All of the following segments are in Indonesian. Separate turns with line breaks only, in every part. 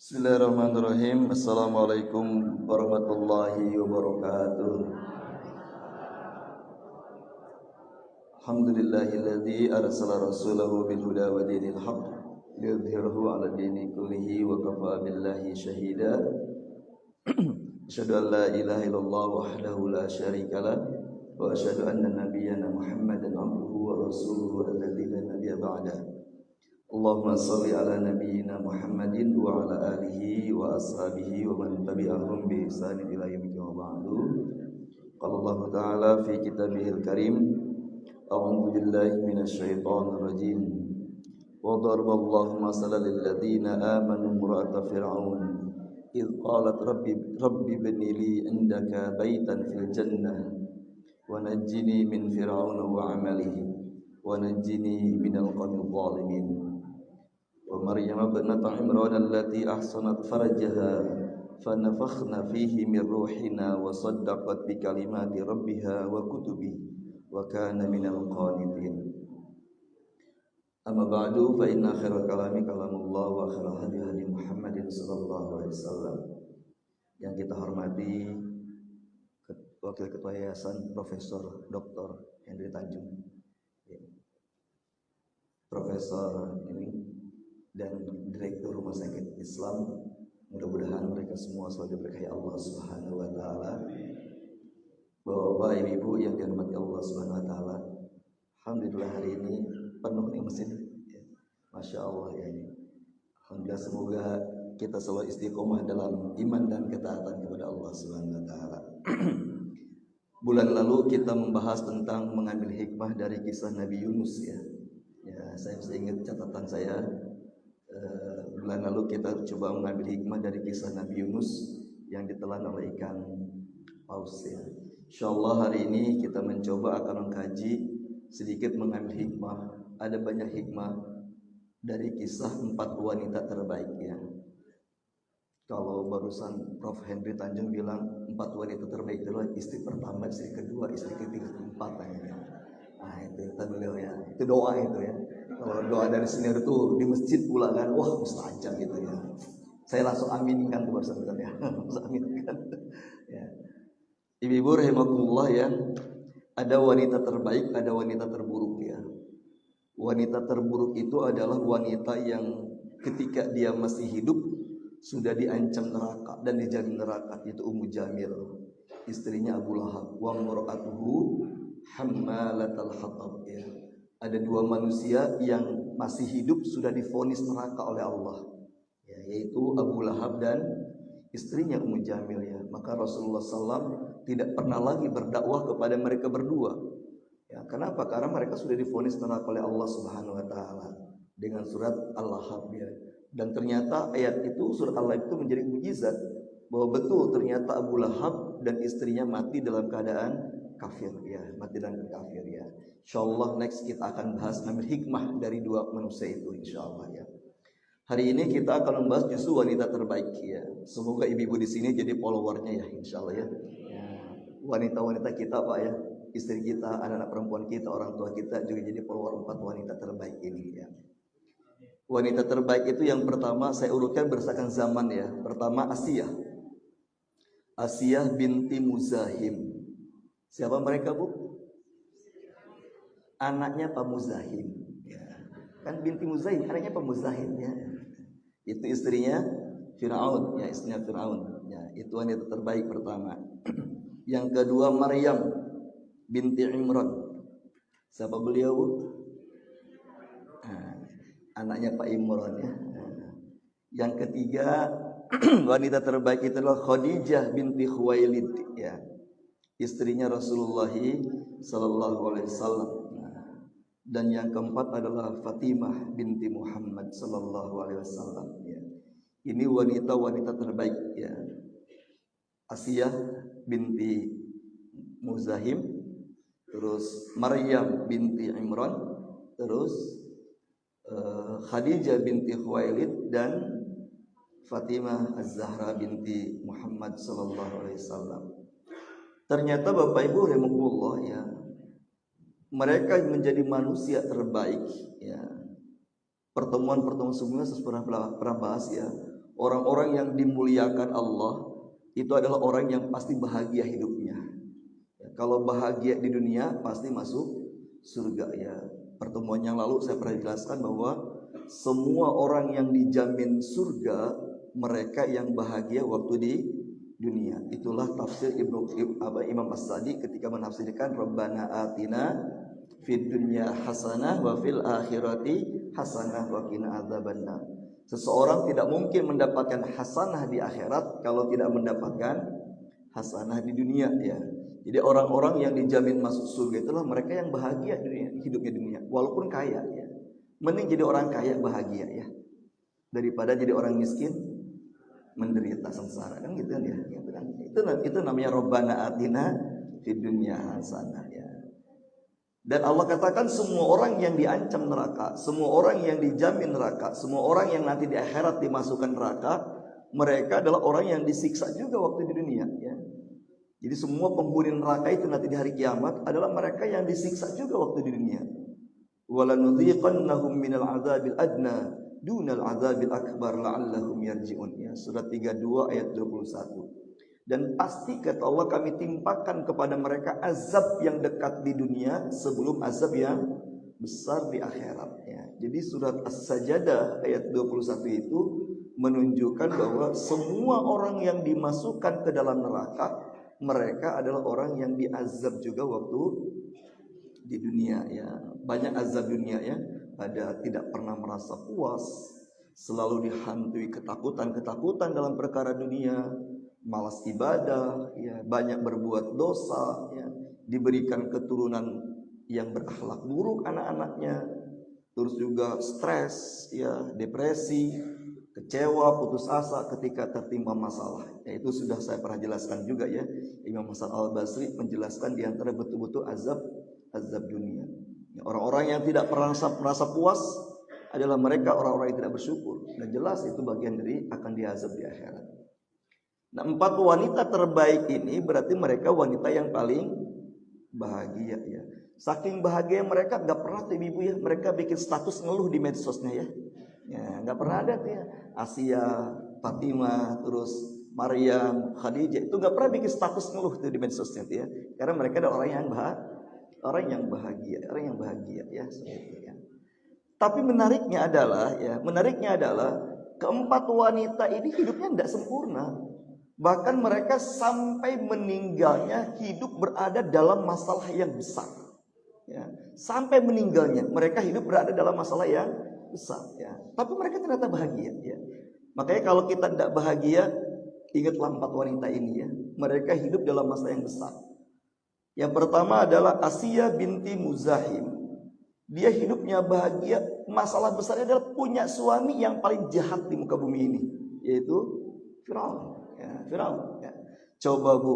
Bismillahirrahmanirrahim. Assalamualaikum warahmatullahi wabarakatuh. Alhamdulillahilladzi arsala rasulahu bil huda wa dinil haqq liyudhhirahu 'ala dini kullihi wa kafa billahi shahida. Asyhadu an la ilaha illallah wahdahu la syarikalah wa asyhadu anna nabiyyana Muhammadan 'abduhu wa rasuluhu alladzi la nabiyya ba'dahu. Allahumma salli ala nabiyyina Muhammadin wa ala alihi wa ashabihi wa man tabi'ahum bi ihsan ila yaumil ba'du. Qala Allah Ta'ala fi kitabihil karim, a'udzu billahi minasy syaithanir rajim. Wa daraballahu masalan lil ladzina amanu imra'ata fir'aun idh qalat rabbi ibni li 'indaka baitan fil jannah wa najjini min fir'auna wa 'amalihi wa najjini minal qawmidh dhalimin. Wa Maryam ibnata Imran allati ahsanat farjaha fanafakhna fihi min ruhina wa saddaqat bi kalimati rabbiha wa kutubihi wa kana minal qanitin. Amma ba'du fa inna khairal kalami kalamullah wa khairal hadi hadi Muhammadin sallallahu alaihi wasallam. Yang kita hormati Wakil Ketua Yayasan Profesor Dr. Henry Tanjung, Profesor ini dan Direktur Rumah Sakit Islam, mudah-mudahan mereka semua selalu diberkahi Allah Subhanahu wa taala. Bapak Ibu yang dirahmati Allah Subhanahu wa taala, alhamdulillah hari ini penuh nih masjid. Masya Allah ya ini. Alhamdulillah, semoga kita selalu istiqomah dalam iman dan ketaatan kepada Allah Subhanahu wa taala. Bulan lalu kita membahas tentang mengambil hikmah dari kisah Nabi Yunus ya. Ya, saya masih ingat catatan saya. Bulan lalu kita coba mengambil hikmah dari kisah Nabi Yunus yang ditelan oleh ikan paus ya. Insyaallah hari ini kita mencoba akan mengkaji sedikit mengambil hikmah. Ada banyak hikmah dari kisah 4 wanita terbaik ya. Kalau barusan Prof. Henry Tanjung bilang 4 wanita terbaik itu adalah istri pertama, istri kedua, istri ketiga, keempat ya. Nah itu kata beliau ya, itu doa itu ya. Kalau doa dari senior itu di masjid pula kan, wah mustajab gitu ya. Saya langsung aminkan tuh barusan ya, langsung aminkan. Ya. Ibu-ibu rahimakumullah ya, ada wanita terbaik, ada wanita terburuk ya. Wanita terburuk itu adalah wanita yang ketika dia masih hidup sudah diancam neraka dan dijamin neraka, itu Ummu Jamil, istrinya Abu Lahab. Wa mar'atuhu hammalatal hatab ya. Ada 2 manusia yang masih hidup sudah divonis neraka oleh Allah ya, yaitu Abu Lahab dan istrinya Ummu Jamil ya. Maka Rasulullah SAW tidak pernah lagi berdakwah kepada mereka berdua ya. Kenapa? Karena mereka sudah divonis neraka oleh Allah Subhanahu wa taala dengan surat Al-Lahab ya. Dan ternyata ayat itu, surat Al-Lahab itu menjadi mukjizat bahwa betul ternyata Abu Lahab dan istrinya mati dalam keadaan kafir ya, mati dalam kafir ya. Insyaallah next kita akan bahas ambil hikmah dari 2 manusia itu insyaallah ya. Hari ini kita akan membahas justru wanita terbaik ya. Semoga ibu-ibu di sini jadi followernya ya insyaallah ya. Wanita-wanita kita Pak ya, istri kita, anak-anak perempuan kita, orang tua kita juga jadi follower 4 wanita terbaik ini ya. Wanita terbaik itu yang pertama saya urutkan berdasarkan zaman ya. Pertama Asiyah binti Muzahim. Siapa mereka Bu? Anaknya Pak Muzahim ya. Kan binti Muzahim, anaknya Pak Muzahim ya. Itu istrinya Fir'aun ya, istrinya Fir'aun ya. Itu wanita terbaik pertama. Yang kedua Maryam binti Imran. Siapa beliau Bu? Anaknya Pak Imran ya. Yang ketiga wanita terbaik itu adalah Khadijah binti Khuwailid ya, istrinya Rasulullah sallallahu alaihi wasallam. Dan yang keempat adalah Fatimah binti Muhammad sallallahu alaihi wasallam ya. Ini wanita-wanita terbaik ya. Asiyah binti Muzahim, terus Maryam binti Imran, terus Khadijah binti Khuwailid dan Fatimah Az-Zahra binti Muhammad sallallahu alaihi wasallam. Ternyata Bapak Ibu rahimakumullah ya, mereka menjadi manusia terbaik ya. Pertemuan sebelumnya saya pernah bahas ya. Orang-orang yang dimuliakan Allah itu adalah orang yang pasti bahagia hidupnya. Kalau bahagia di dunia pasti masuk surga ya. Pertemuan yang lalu saya pernah jelaskan bahwa semua orang yang dijamin surga mereka yang bahagia waktu di dunia. Itulah tafsir Imam As-Sadi ketika menafsirkan Rabbana atina fid dunya hasanah wa fil akhirati hasanah wa qina adzabannar. Seseorang tidak mungkin mendapatkan hasanah di akhirat kalau tidak mendapatkan hasanah di dunia ya. Jadi orang-orang yang dijamin masuk surga itulah mereka yang bahagia hidupnya di dunia walaupun kaya ya. Mending jadi orang kaya bahagia ya daripada jadi orang miskin menderita sengsara kan gitu kan ya. Itu namanya Rabbana atina fid dunya hasanah ya. Dan Allah katakan semua orang yang diancam neraka, semua orang yang dijamin neraka, semua orang yang nanti di akhirat dimasukkan neraka, mereka adalah orang yang disiksa juga waktu di dunia ya. Jadi semua penghuni neraka itu nanti di hari kiamat adalah mereka yang disiksa juga waktu di dunia. Walanudhiqannahum minal adzabil adna dunal adzabil akbar la'allahum yarji'un ya. Surat 32 ayat 21. Dan pasti kata Allah kami timpakan kepada mereka azab yang dekat di dunia sebelum azab yang besar di akhirat ya. Jadi surat As-Sajdah ayat 21 itu menunjukkan bahwa semua orang yang dimasukkan ke dalam neraka mereka adalah orang yang diazab juga waktu di dunia ya. Banyak azab dunia ya. Ada tidak pernah merasa puas, selalu dihantui ketakutan dalam perkara dunia, malas ibadah ya, banyak berbuat dosa ya, diberikan keturunan yang berakhlak buruk anak-anaknya, terus juga stres ya, depresi, kecewa, putus asa ketika tertimpa masalah. Ya, itu sudah saya pernah jelaskan juga ya. Imam Hasan Al-Basri menjelaskan di antara betul-betul azab dunia. Ya, orang-orang yang tidak pernah merasa puas adalah mereka orang-orang yang tidak bersyukur. Dan jelas itu bagian dari akan diazab di akhirat. Nah, 4 wanita terbaik ini berarti mereka wanita yang paling bahagia ya. Saking bahagia mereka gak pernah tuh ibu ya, mereka bikin status ngeluh di medsosnya ya. Ya, gak pernah ada tuh ya. Asia, Fatimah, terus Maryam, Khadijah itu gak pernah bikin status ngeluh tuh di medsosnya tuh ya. Karena mereka adalah orang yang bahagia ya, seperti ya. Tapi menariknya adalah keempat wanita ini hidupnya tidak sempurna. Bahkan mereka sampai meninggalnya hidup berada dalam masalah yang besar. Ya, sampai meninggalnya mereka hidup berada dalam masalah yang besar. Ya. Tapi mereka ternyata bahagia. Ya. Makanya kalau kita tidak bahagia, ingatlah 4 wanita ini ya. Mereka hidup dalam masalah yang besar. Yang pertama adalah Asiyah binti Muzahim. Dia hidupnya bahagia. Masalah besarnya adalah punya suami yang paling jahat di muka bumi ini, yaitu Firaun. Ya, Firaun. Ya. Coba Bu,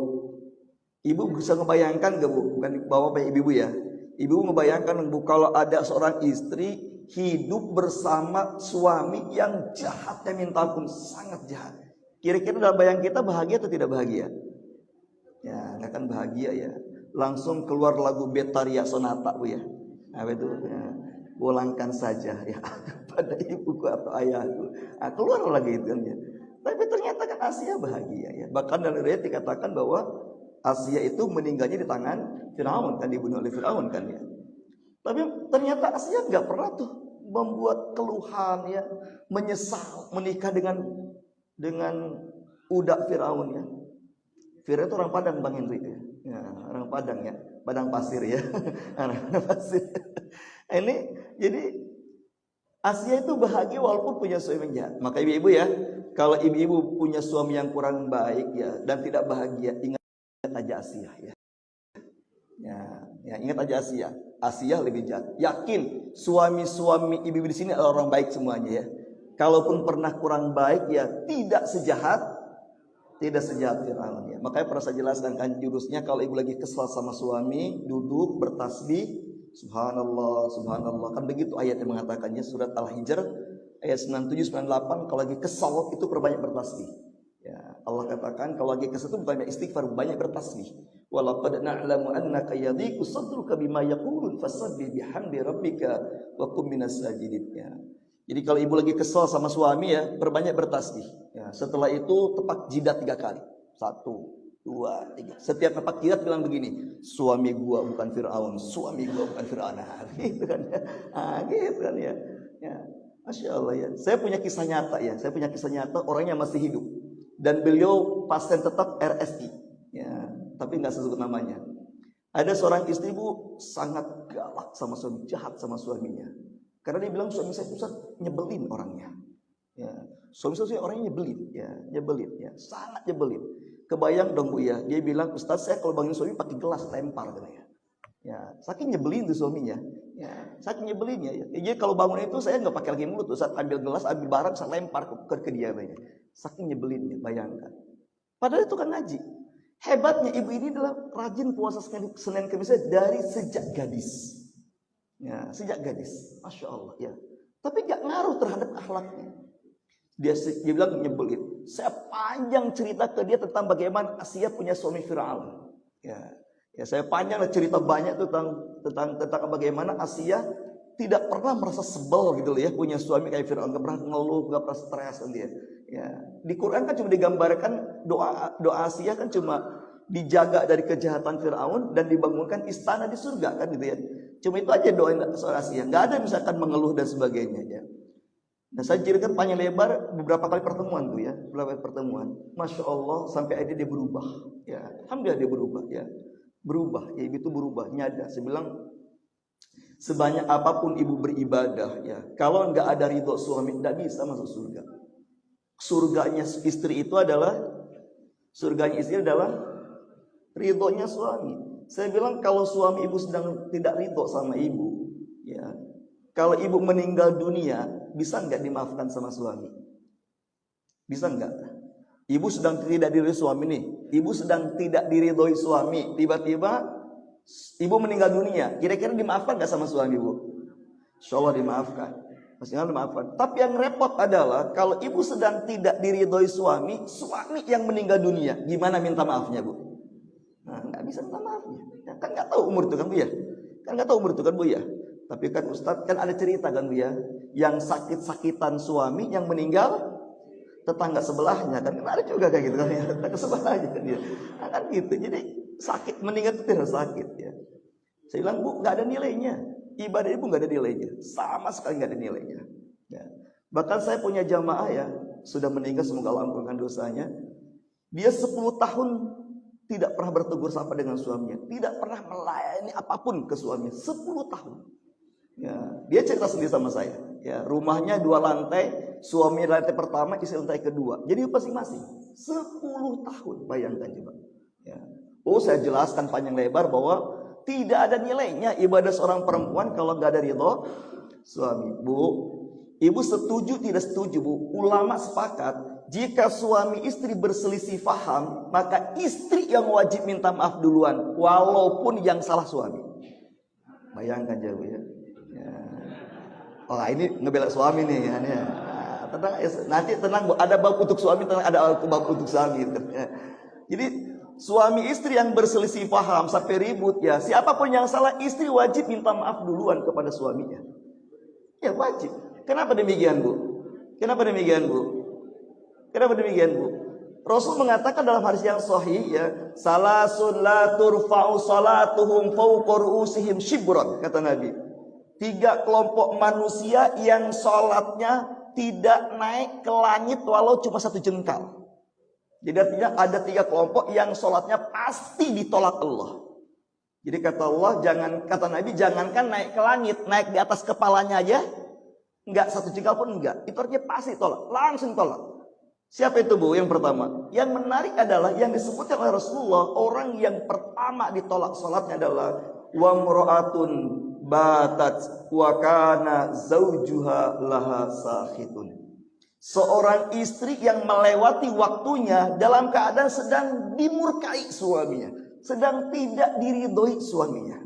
ibu bisa ngebayangkan gak Bu? Bukan bapak ibu ya. Ibu ngebayangkan Bu kalau ada seorang istri hidup bersama suami yang jahatnya minta ampun, sangat jahat. Kira-kira dalam bayang kita bahagia atau tidak bahagia? Ya, gak akan bahagia ya. Langsung keluar lagu Betaria Sonata Bu ya. Apa itu? Ya, pulangkan saja ya pada ibuku atau ayahku. Nah, keluar lagi itu kan ya. Tapi ternyata kan Asia bahagia ya. Bahkan dalam riwayat dikatakan bahwa Asia itu meninggalnya di tangan Firaun kan, dibunuh oleh Firaun kan ya. Tapi ternyata Asia nggak pernah tuh membuat keluhan ya, menyesal menikah dengan budak Firaun ya. Firaun itu orang Padang Bang Henry ya. Ya, orang Padang ya, Padang pasir ya. Padang pasir. Ini jadi Asia itu bahagia walaupun punya suami yang jahat. Maka ibu-ibu ya, kalau ibu-ibu punya suami yang kurang baik ya dan tidak bahagia, ingat aja Asia ya. Ya, ingat aja Asia. Asia lebih jahat. Yakin suami-suami ibu-ibu di sini adalah orang baik semuanya ya. Kalaupun pernah kurang baik ya tidak sejahat Firaun ya. Makanya pernah saya jelaskan kan jurusnya, kalau ibu lagi kesal sama suami, duduk bertasbih, subhanallah, subhanallah. Kan begitu ayat yang mengatakannya, surat Al-Hijr ayat 97 98, kalau lagi kesal itu perbanyak bertasbih. Ya, Allah katakan kalau lagi kesal itu banyak istighfar, banyak bertasbih. Walaqad na'lamu annaka yadhiqu sadruka bima yaqulun fasabbih bihamdi rabbika wa kum minas sajidin. Ya. Jadi kalau ibu lagi kesel sama suami ya, perbanyak bertasbih. Ya, setelah itu tepak jidat 3 kali. 1, 2, 3. Setiap tepak jidat bilang begini, suami gua bukan Fir'aun, suami gua bukan Fir'aun. Nah, gitu kan ya. Gitu kan ya. Ya, Masya Allah ya. Saya punya kisah nyata ya. Saya punya kisah nyata orangnya masih hidup. Dan beliau pasien tetap RSI. Ya, tapi nggak sebut namanya. Ada seorang istri bu sangat galak sama suami, jahat sama suaminya. Karena dia bilang suami saya Ustaz nyebelin orangnya. Ya, suami saya orangnya nyebelin ya, sangat nyebelin. Kebayang dong Bu ya, dia bilang Ustaz saya kalau bangun suami pakai gelas lempar katanya. Ya, saking nyebelin tuh suaminya. Ya, saking nyebelinnya ya. Jadi kalau bangun itu saya nggak pakai lagi mulut, Ustaz ambil gelas, ambil barang, saya lempar ke dia katanya. Saking nyebelinnya, bayangkan. Padahal itu kan ngaji. Hebatnya ibu ini adalah rajin puasa Senin Kamis dari sejak gadis. Ya, sejak gadis, Masya Allah ya. Tapi gak ngaruh terhadap akhlaknya. Dia bilang nyebelin. Saya panjang cerita ke dia tentang bagaimana Asia punya suami Fir'aun. Ya, saya panjang cerita banyak tentang bagaimana Asia tidak pernah merasa sebel gitu loh ya, punya suami kayak Fir'aun, gak pernah ngeluh, gak pernah stres kan dia. Ya, di Quran kan cuma digambarkan doa Asia kan cuma dijaga dari kejahatan Fir'aun dan dibangunkan istana di surga kan gitu ya. Cuma itu aja doa soal Asia. Nggak ada misalkan mengeluh dan sebagainya ya. Nah saya ceritakan panjang lebar beberapa kali pertemuan tuh ya, beberapa kali pertemuan. Masya Allah sampai akhirnya dia berubah. Ya, alhamdulillah dia berubah ya, berubah. Ya ibu itu berubah, nyadar. Saya bilang sebanyak apapun ibu beribadah ya, kalau nggak ada ridho suami nggak bisa masuk surga. Surganya istri adalah ridhonya suami. Saya bilang kalau suami ibu sedang tidak ridho sama ibu, ya, kalau ibu meninggal dunia, bisa nggak dimaafkan sama suami? Bisa nggak? Ibu sedang tidak diridhoi suami nih, ibu sedang tidak diridhoi suami, tiba-tiba ibu meninggal dunia, kira-kira dimaafkan nggak sama suami ibu? Insya Allah dimaafkan. Maksudnya dimaafkan. Tapi yang repot adalah kalau ibu sedang tidak diridhoi suami yang meninggal dunia, gimana minta maafnya bu? Nah, nggak bisa minta maafnya. Ya, kan nggak tahu umur itu kan bu ya. Kan nggak tahu umur itu kan bu ya. Tapi kan Ustadz kan ada cerita kan bu ya. Yang sakit-sakitan suami yang meninggal tetangga sebelahnya kan ada juga kayak gitu kan ya. Tetangga sebelahnya kan ya. Nah, kan gitu. Jadi sakit meninggal itu tidak sakit ya. Saya bilang bu nggak ada nilainya. Ibadah ibu nggak ada nilainya. Sama sekali nggak ada nilainya. Ya. Bahkan saya punya jamaah ya sudah meninggal semoga Allah ampunkan dosanya. Dia 10 tahun tidak pernah bertegur sapa dengan suaminya, tidak pernah melayani apapun ke suaminya 10 tahun. Ya, dia cerita sendiri sama saya. Ya, rumahnya 2 lantai, suami lantai pertama, istri lantai kedua. Jadi masing-masing 10 tahun, bayangkan coba. Ya. Oh, saya jelaskan panjang lebar bahwa tidak ada nilainya ibadah seorang perempuan kalau nggak ada ridho suami. Bu, ibu setuju tidak setuju bu? Ulama sepakat. Jika suami istri berselisih faham, maka istri yang wajib minta maaf duluan, walaupun yang salah suami. Bayangkan jauh ya. Oh ini ngebela suami nih ya. Nah, tenang, nanti tenang ada bab untuk suami, tenang ada bab untuk suami. Ya. Jadi suami istri yang berselisih faham sampai ribut ya, siapapun yang salah istri wajib minta maaf duluan kepada suaminya. Ya wajib. Kenapa demikian bu? Kenapa demikian bu? Kenapa demikian bu? Rasul mengatakan dalam hadis yang sahih ya, salasun la turfa'u salatuhum fawqa ru'usihim shibran, kata Nabi. 3 kelompok manusia yang sholatnya tidak naik ke langit walau cuma 1 jengkal. Jadi artinya ada 3 kelompok yang sholatnya pasti ditolak Allah. Jadi kata Allah, kata Nabi, jangankan naik ke langit, naik di atas kepalanya aja, enggak 1 jengkal pun enggak. Itu artinya pasti tolak, langsung tolak. Siapa itu bu? Yang pertama. Yang menarik adalah yang disebutkan oleh Rasulullah, orang yang pertama ditolak sholatnya adalah wa mura'atun batat wa kana zaujuha laha sakhitun. Seorang istri yang melewati waktunya dalam keadaan sedang dimurkai suaminya, sedang tidak diridhoi suaminya.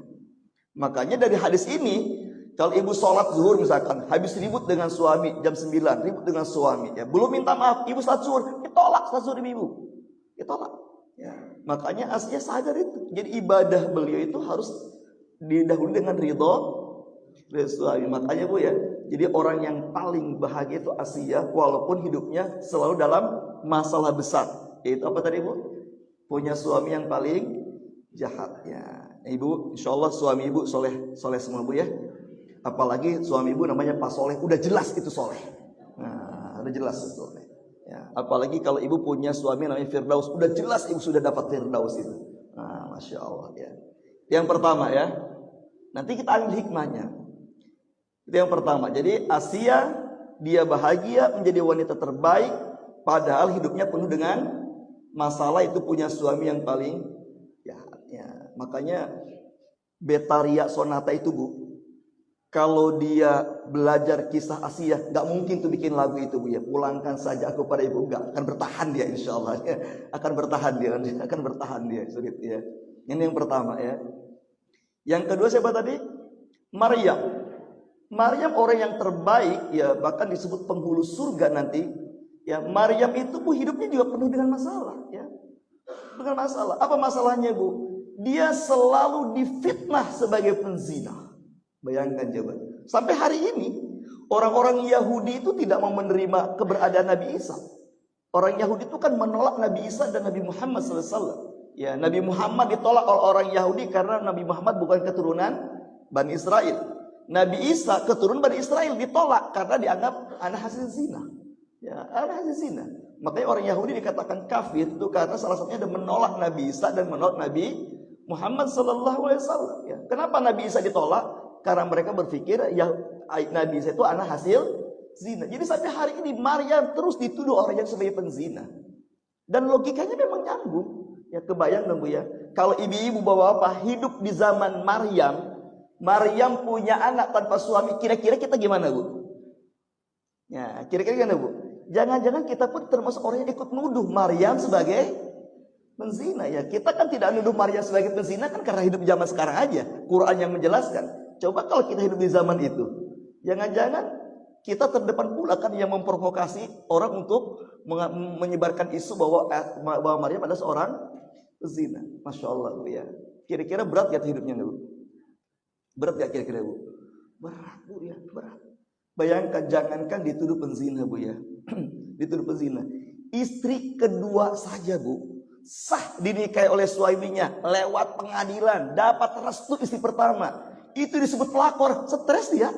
Makanya dari hadis ini, kalau ibu sholat zuhur misalkan, habis ribut dengan suami jam 9, ribut dengan suami, ya belum minta maaf, ibu sholat zuhur, ditolak sholat zuhur ibu, ditolak. Ya, makanya aslinya sadar itu. Jadi ibadah beliau itu harus didahului dengan ridho dari suami. Makanya Bu ya, jadi orang yang paling bahagia itu Asia, walaupun hidupnya selalu dalam masalah besar. Yaitu apa tadi Bu? Punya suami yang paling jahat ya. Ibu, insya Allah suami ibu soleh semua Bu ya. Apalagi suami ibu namanya Pak Soleh, udah jelas itu soleh. Nah, udah jelas itu soleh. Ya, apalagi kalau ibu punya suami namanya Firdaus, udah jelas ibu sudah dapat Firdaus itu. Nah, masya Allah ya. Yang pertama ya, nanti kita ambil hikmahnya. Itu yang pertama. Jadi Asia dia bahagia menjadi wanita terbaik, padahal hidupnya penuh dengan masalah, itu punya suami yang paling jahat. Ya, makanya Betaria Sonata itu Bu, kalau dia belajar kisah Asia, nggak mungkin tuh bikin lagu itu Bu ya. Pulangkan saja aku pada ibu, nggak akan bertahan dia, insya Allah ya. Akan bertahan dia, sulit ya. Ini yang pertama ya. Yang kedua siapa tadi? Maryam. Maryam orang yang terbaik ya, bahkan disebut penghulu surga nanti. Ya, Maryam itu Bu hidupnya juga penuh dengan masalah ya. Dengan masalah. Apa masalahnya Bu? Dia selalu difitnah sebagai penzina. Bayangkan coba. Sampai hari ini orang-orang Yahudi itu tidak mau menerima keberadaan Nabi Isa. Orang Yahudi itu kan menolak Nabi Isa dan Nabi Muhammad SAW. Ya, Nabi Muhammad ditolak oleh orang Yahudi karena Nabi Muhammad bukan keturunan Bani Israel. Nabi Isa keturunan Bani Israel ditolak karena dianggap anak hasil zina. Ya, anak hasil zina. Makanya orang Yahudi dikatakan kafir itu karena salah satunya ada menolak Nabi Isa dan menolak Nabi Muhammad SAW. Ya. Kenapa Nabi Isa ditolak? Karena mereka berpikir ya Nabi Isa itu anak hasil zina. Jadi sampai hari ini Maryam terus dituduh orang yang sebagai penzina. Dan logikanya memang nyambung. Ya kebayang dong Bu ya. Kalau ibu-ibu bapak-bapak hidup di zaman Maryam punya anak tanpa suami, kira-kira kita gimana Bu? Ya, kira-kira gimana Bu? Jangan-jangan kita pun termasuk orang yang ikut nuduh Maryam sebagai penzina ya. Kita kan tidak nuduh Maryam sebagai penzina kan karena hidup zaman sekarang aja. Quran yang menjelaskan. Coba kalau kita hidup di zaman itu, jangan-jangan kita terdepan pula kan yang memprovokasi orang untuk menyebarkan isu bahwa Maryam adalah seorang pezina. Masya Allah Bu ya. Kira-kira berat gak hidupnya Bu? Berat gak kira-kira Bu? Berat Bu ya, berat. Bayangkan, jangankan dituduh penzina Bu ya. Dituduh penzina. Istri kedua saja Bu, sah dinikahi oleh suaminya lewat pengadilan, dapat restu istri pertama. Itu disebut pelakor, stres dia.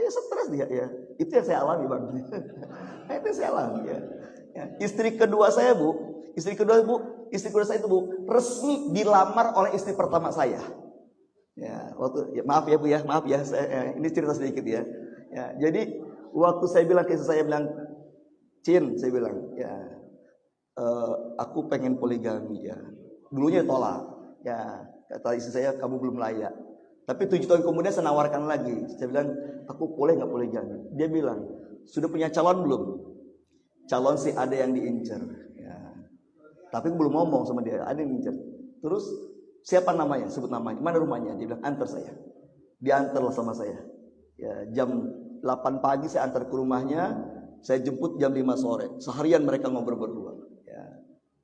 Stres dia ya. Itu yang saya alami Bang. Itu saya alami ya. Istri kedua saya Bu, istri kedua saya itu Bu, resmi dilamar oleh istri pertama saya. Ya, maaf ya Bu ya, maaf ya. Ini cerita sedikit ya. Ya, jadi waktu saya bilang ke istri saya bilang, Cin, saya bilang, ya, aku pengen poligami ya. Dulunya tolak. Ya, kata istri saya, kamu belum layak. Tapi 7 tahun kemudian saya nawarkan lagi. Saya bilang, aku boleh nggak poligami? Dia bilang, sudah punya calon belum? Calon sih ada yang diincar. Ya. Tapi belum ngomong sama dia, ada yang diincar. Terus siapa namanya? Sebut namanya. Mana rumahnya? Dia bilang, antar saya. Diantarlah sama saya. Ya, jam 8 pagi saya antar ke rumahnya. Saya jemput jam 5 sore. Seharian mereka ngobrol berdua.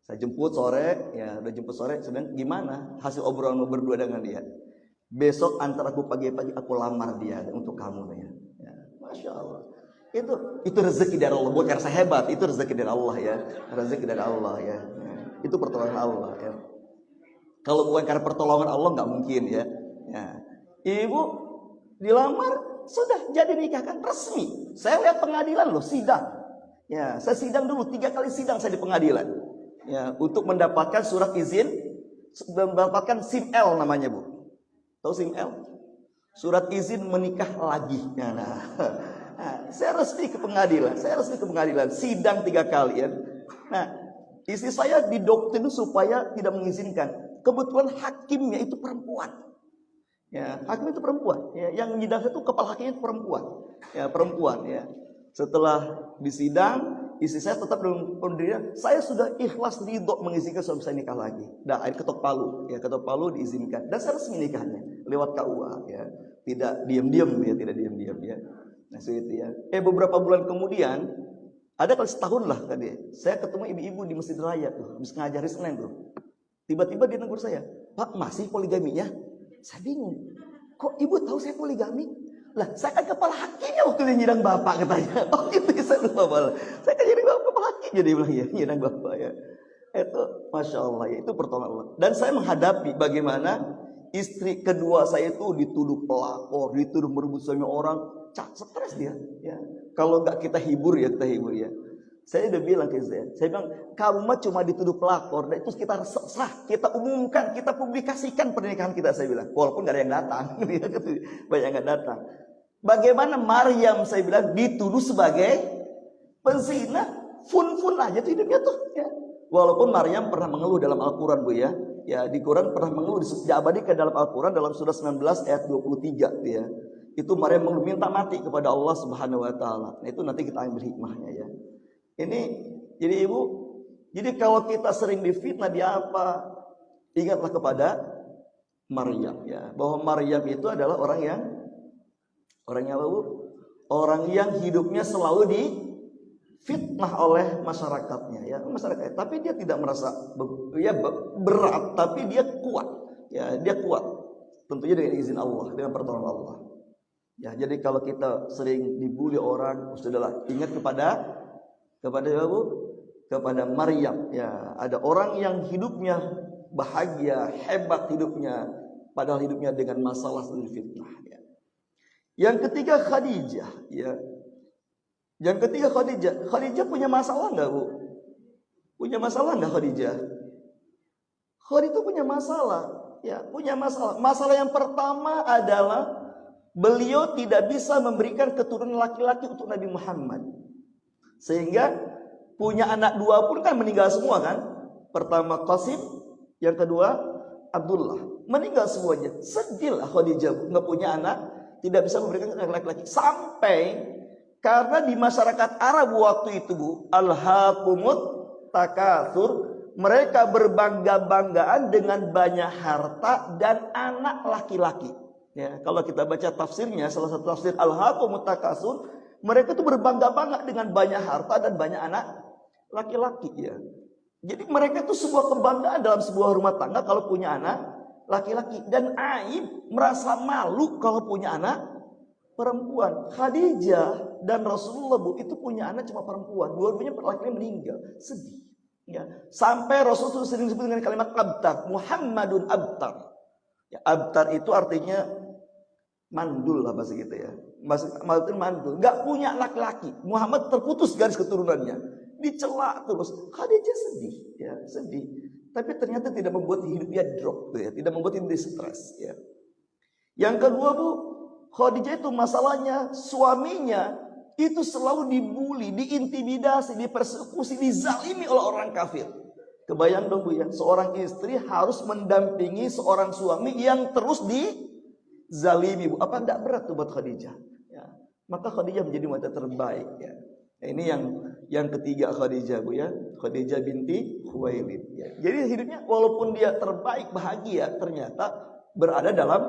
Saya jemput sore, ya udah jemput sore, saya bilang gimana hasil obrolan berdua dengan dia. Besok antar aku pagi-pagi, aku lamar dia untuk kamu ya. Masya Allah. Itu rezeki dari Allah, bukan karena saya hebat, itu rezeki dari Allah ya. Rezeki dari Allah ya. Itu pertolongan Allah ya. Kalau bukan karena pertolongan Allah nggak mungkin ya. Ibu dilamar, sudah jadi nikahkan resmi. Saya lihat pengadilan loh, sidang. Ya, saya sidang dulu 3 kali sidang saya di pengadilan. Ya, untuk mendapatkan surat izin, mendapatkan SIM L namanya Bu. Tahu SIM L? Surat izin menikah lagi. Nah, saya resmi ke pengadilan. Sidang 3 kali ya. Nah, istri saya didoktrin supaya tidak mengizinkan. Kebetulan hakimnya itu perempuan. Ya, hakim itu perempuan. Ya, yang menyidang itu kepala hakimnya itu perempuan. Ya, perempuan ya. Setelah disidang, istri saya tetap dalam pendirian, saya sudah ikhlas ridho mengizinkan suami saya nikah lagi. Dah, akhirnya ketok palu, ya ketok palu diizinkan. Dan saya resmi nikahnya lewat KUA, ya tidak diam-diam ya. Nah itu ya. Beberapa bulan kemudian, ada kali setahun lah tadi, saya ketemu ibu-ibu di Masjid Raya tuh, habis ngajari Senin tuh. Tiba-tiba dia negur saya, Pak masih poligaminya? Saya bingung. Kok ibu tahu saya poligami? Lah, saya kan kepala hakinya waktu dia nyidang bapak katanya. Oh gitu ya, saya lupa malah. Saya kan jadi kepala hakinya, dia bilang ya, nyidang bapak ya. Itu Masya Allah ya, itu pertolongan Allah. Dan saya menghadapi bagaimana istri kedua saya itu dituduh pelakor, dituduh merebut suami orang, stres dia. Ya. Kalau nggak kita hibur ya. Saya udah bilang ke saya bilang, kamu mah cuma dituduh pelakor, dan itu kita sah, kita umumkan, kita publikasikan pernikahan kita, saya bilang. Walaupun nggak ada yang datang, banyak yang nggak datang. Bagaimana Maryam, saya bilang, dituduh sebagai penzina, fun aja tuh hidupnya tuh. Ya. Walaupun Maryam pernah mengeluh dalam Al-Quran, Bu ya. Ya, di Quran pernah mengeluh, diabadikan dalam Al-Quran dalam surah 19 ayat 23 ya. Itu Maryam mengeluh, minta mati kepada Allah Subhanahu wa taala. Nah, itu nanti kita ambil hikmahnya ya. Ini jadi ibu, jadi kalau kita sering difitnah di apa, ingatlah kepada Maryam ya, bahwa Maryam itu adalah orang yang apa Bu? Orang yang hidupnya selalu difitnah oleh masyarakatnya ya, masyarakat. Tapi dia tidak merasa berat, tapi dia kuat ya, dia kuat. Tentunya dengan izin Allah, dengan pertolongan Allah. Ya, jadi kalau kita sering dibully orang, sudahlah ingat kepada Bu, kepada Maryam ya. Ada orang yang hidupnya bahagia, hebat hidupnya, padahal hidupnya dengan masalah dan fitnah ya. Yang ketiga Khadijah ya. Khadijah punya masalah enggak, Bu? Punya masalah enggak Khadijah? Khadijah itu punya masalah ya, punya masalah. Masalah yang pertama adalah beliau tidak bisa memberikan keturunan laki-laki untuk Nabi Muhammad. Sehingga punya anak dua pun kan meninggal semua kan. Pertama Qasim, yang kedua Abdullah. Meninggal semuanya. Sedihlah Khadijah nggak punya anak, tidak bisa memberikan anak laki-laki. Sampai karena di masyarakat Arab waktu itu Bu, alhaqumut takatsur, mereka berbangga-banggaan dengan banyak harta dan anak laki-laki. Ya, kalau kita baca tafsirnya, salah satu tafsir alhaqumut takatsur, mereka itu berbangga-bangga dengan banyak harta dan banyak anak laki-laki ya. Jadi mereka itu sebuah kebanggaan dalam sebuah rumah tangga kalau punya anak laki-laki. Dan aib, merasa malu kalau punya anak perempuan. Khadijah dan Rasulullah Bu, itu punya anak cuma perempuan. Dua-duanya laki-laki meninggal. Sedih. Ya. Sampai Rasulullah sering disebut dengan kalimat abtar. Muhammadun abtar. Ya, abtar itu artinya mandul lah bahasa gitu ya. Maksudnya mandul, nggak punya laki-laki. Muhammad terputus garis keturunannya, dicela terus. Khadijah sedih, ya sedih. Tapi ternyata tidak membuat hidupnya drop, ya, tidak membuat hidupnya stres. Ya. Yang kedua Bu, Khadijah itu masalahnya suaminya itu selalu dibully, diintimidasi, dipersekusi, dizalimi oleh orang kafir. Kebayang dong Bu ya, seorang istri harus mendampingi seorang suami yang terus dizalimi Bu. Apa enggak berat tuh buat Khadijah? Ya. Maka Khadijah menjadi wanita terbaik ya. Nah, ini yang ketiga Khadijah Bu ya. Khadijah binti Khuwailid ya. Jadi hidupnya walaupun dia terbaik, bahagia, ternyata berada dalam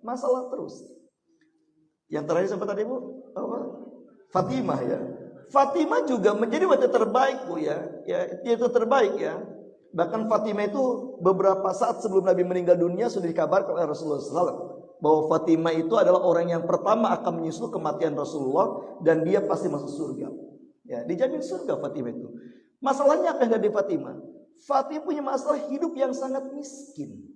masalah terus. Yang terakhir siapa tadi Bu? Apa? Fatimah ya. Fatimah juga menjadi wanita terbaik Bu ya. Ya, dia itu terbaik ya. Bahkan Fatimah itu beberapa saat sebelum Nabi meninggal dunia sudah dikabarkan oleh Rasulullah SAW bahwa Fatimah itu adalah orang yang pertama akan menyusul kematian Rasulullah dan dia pasti masuk surga. Ya, dijamin surga Fatimah itu. Masalahnya apa yang ada di Fatimah? Fatimah punya masalah hidup yang sangat miskin.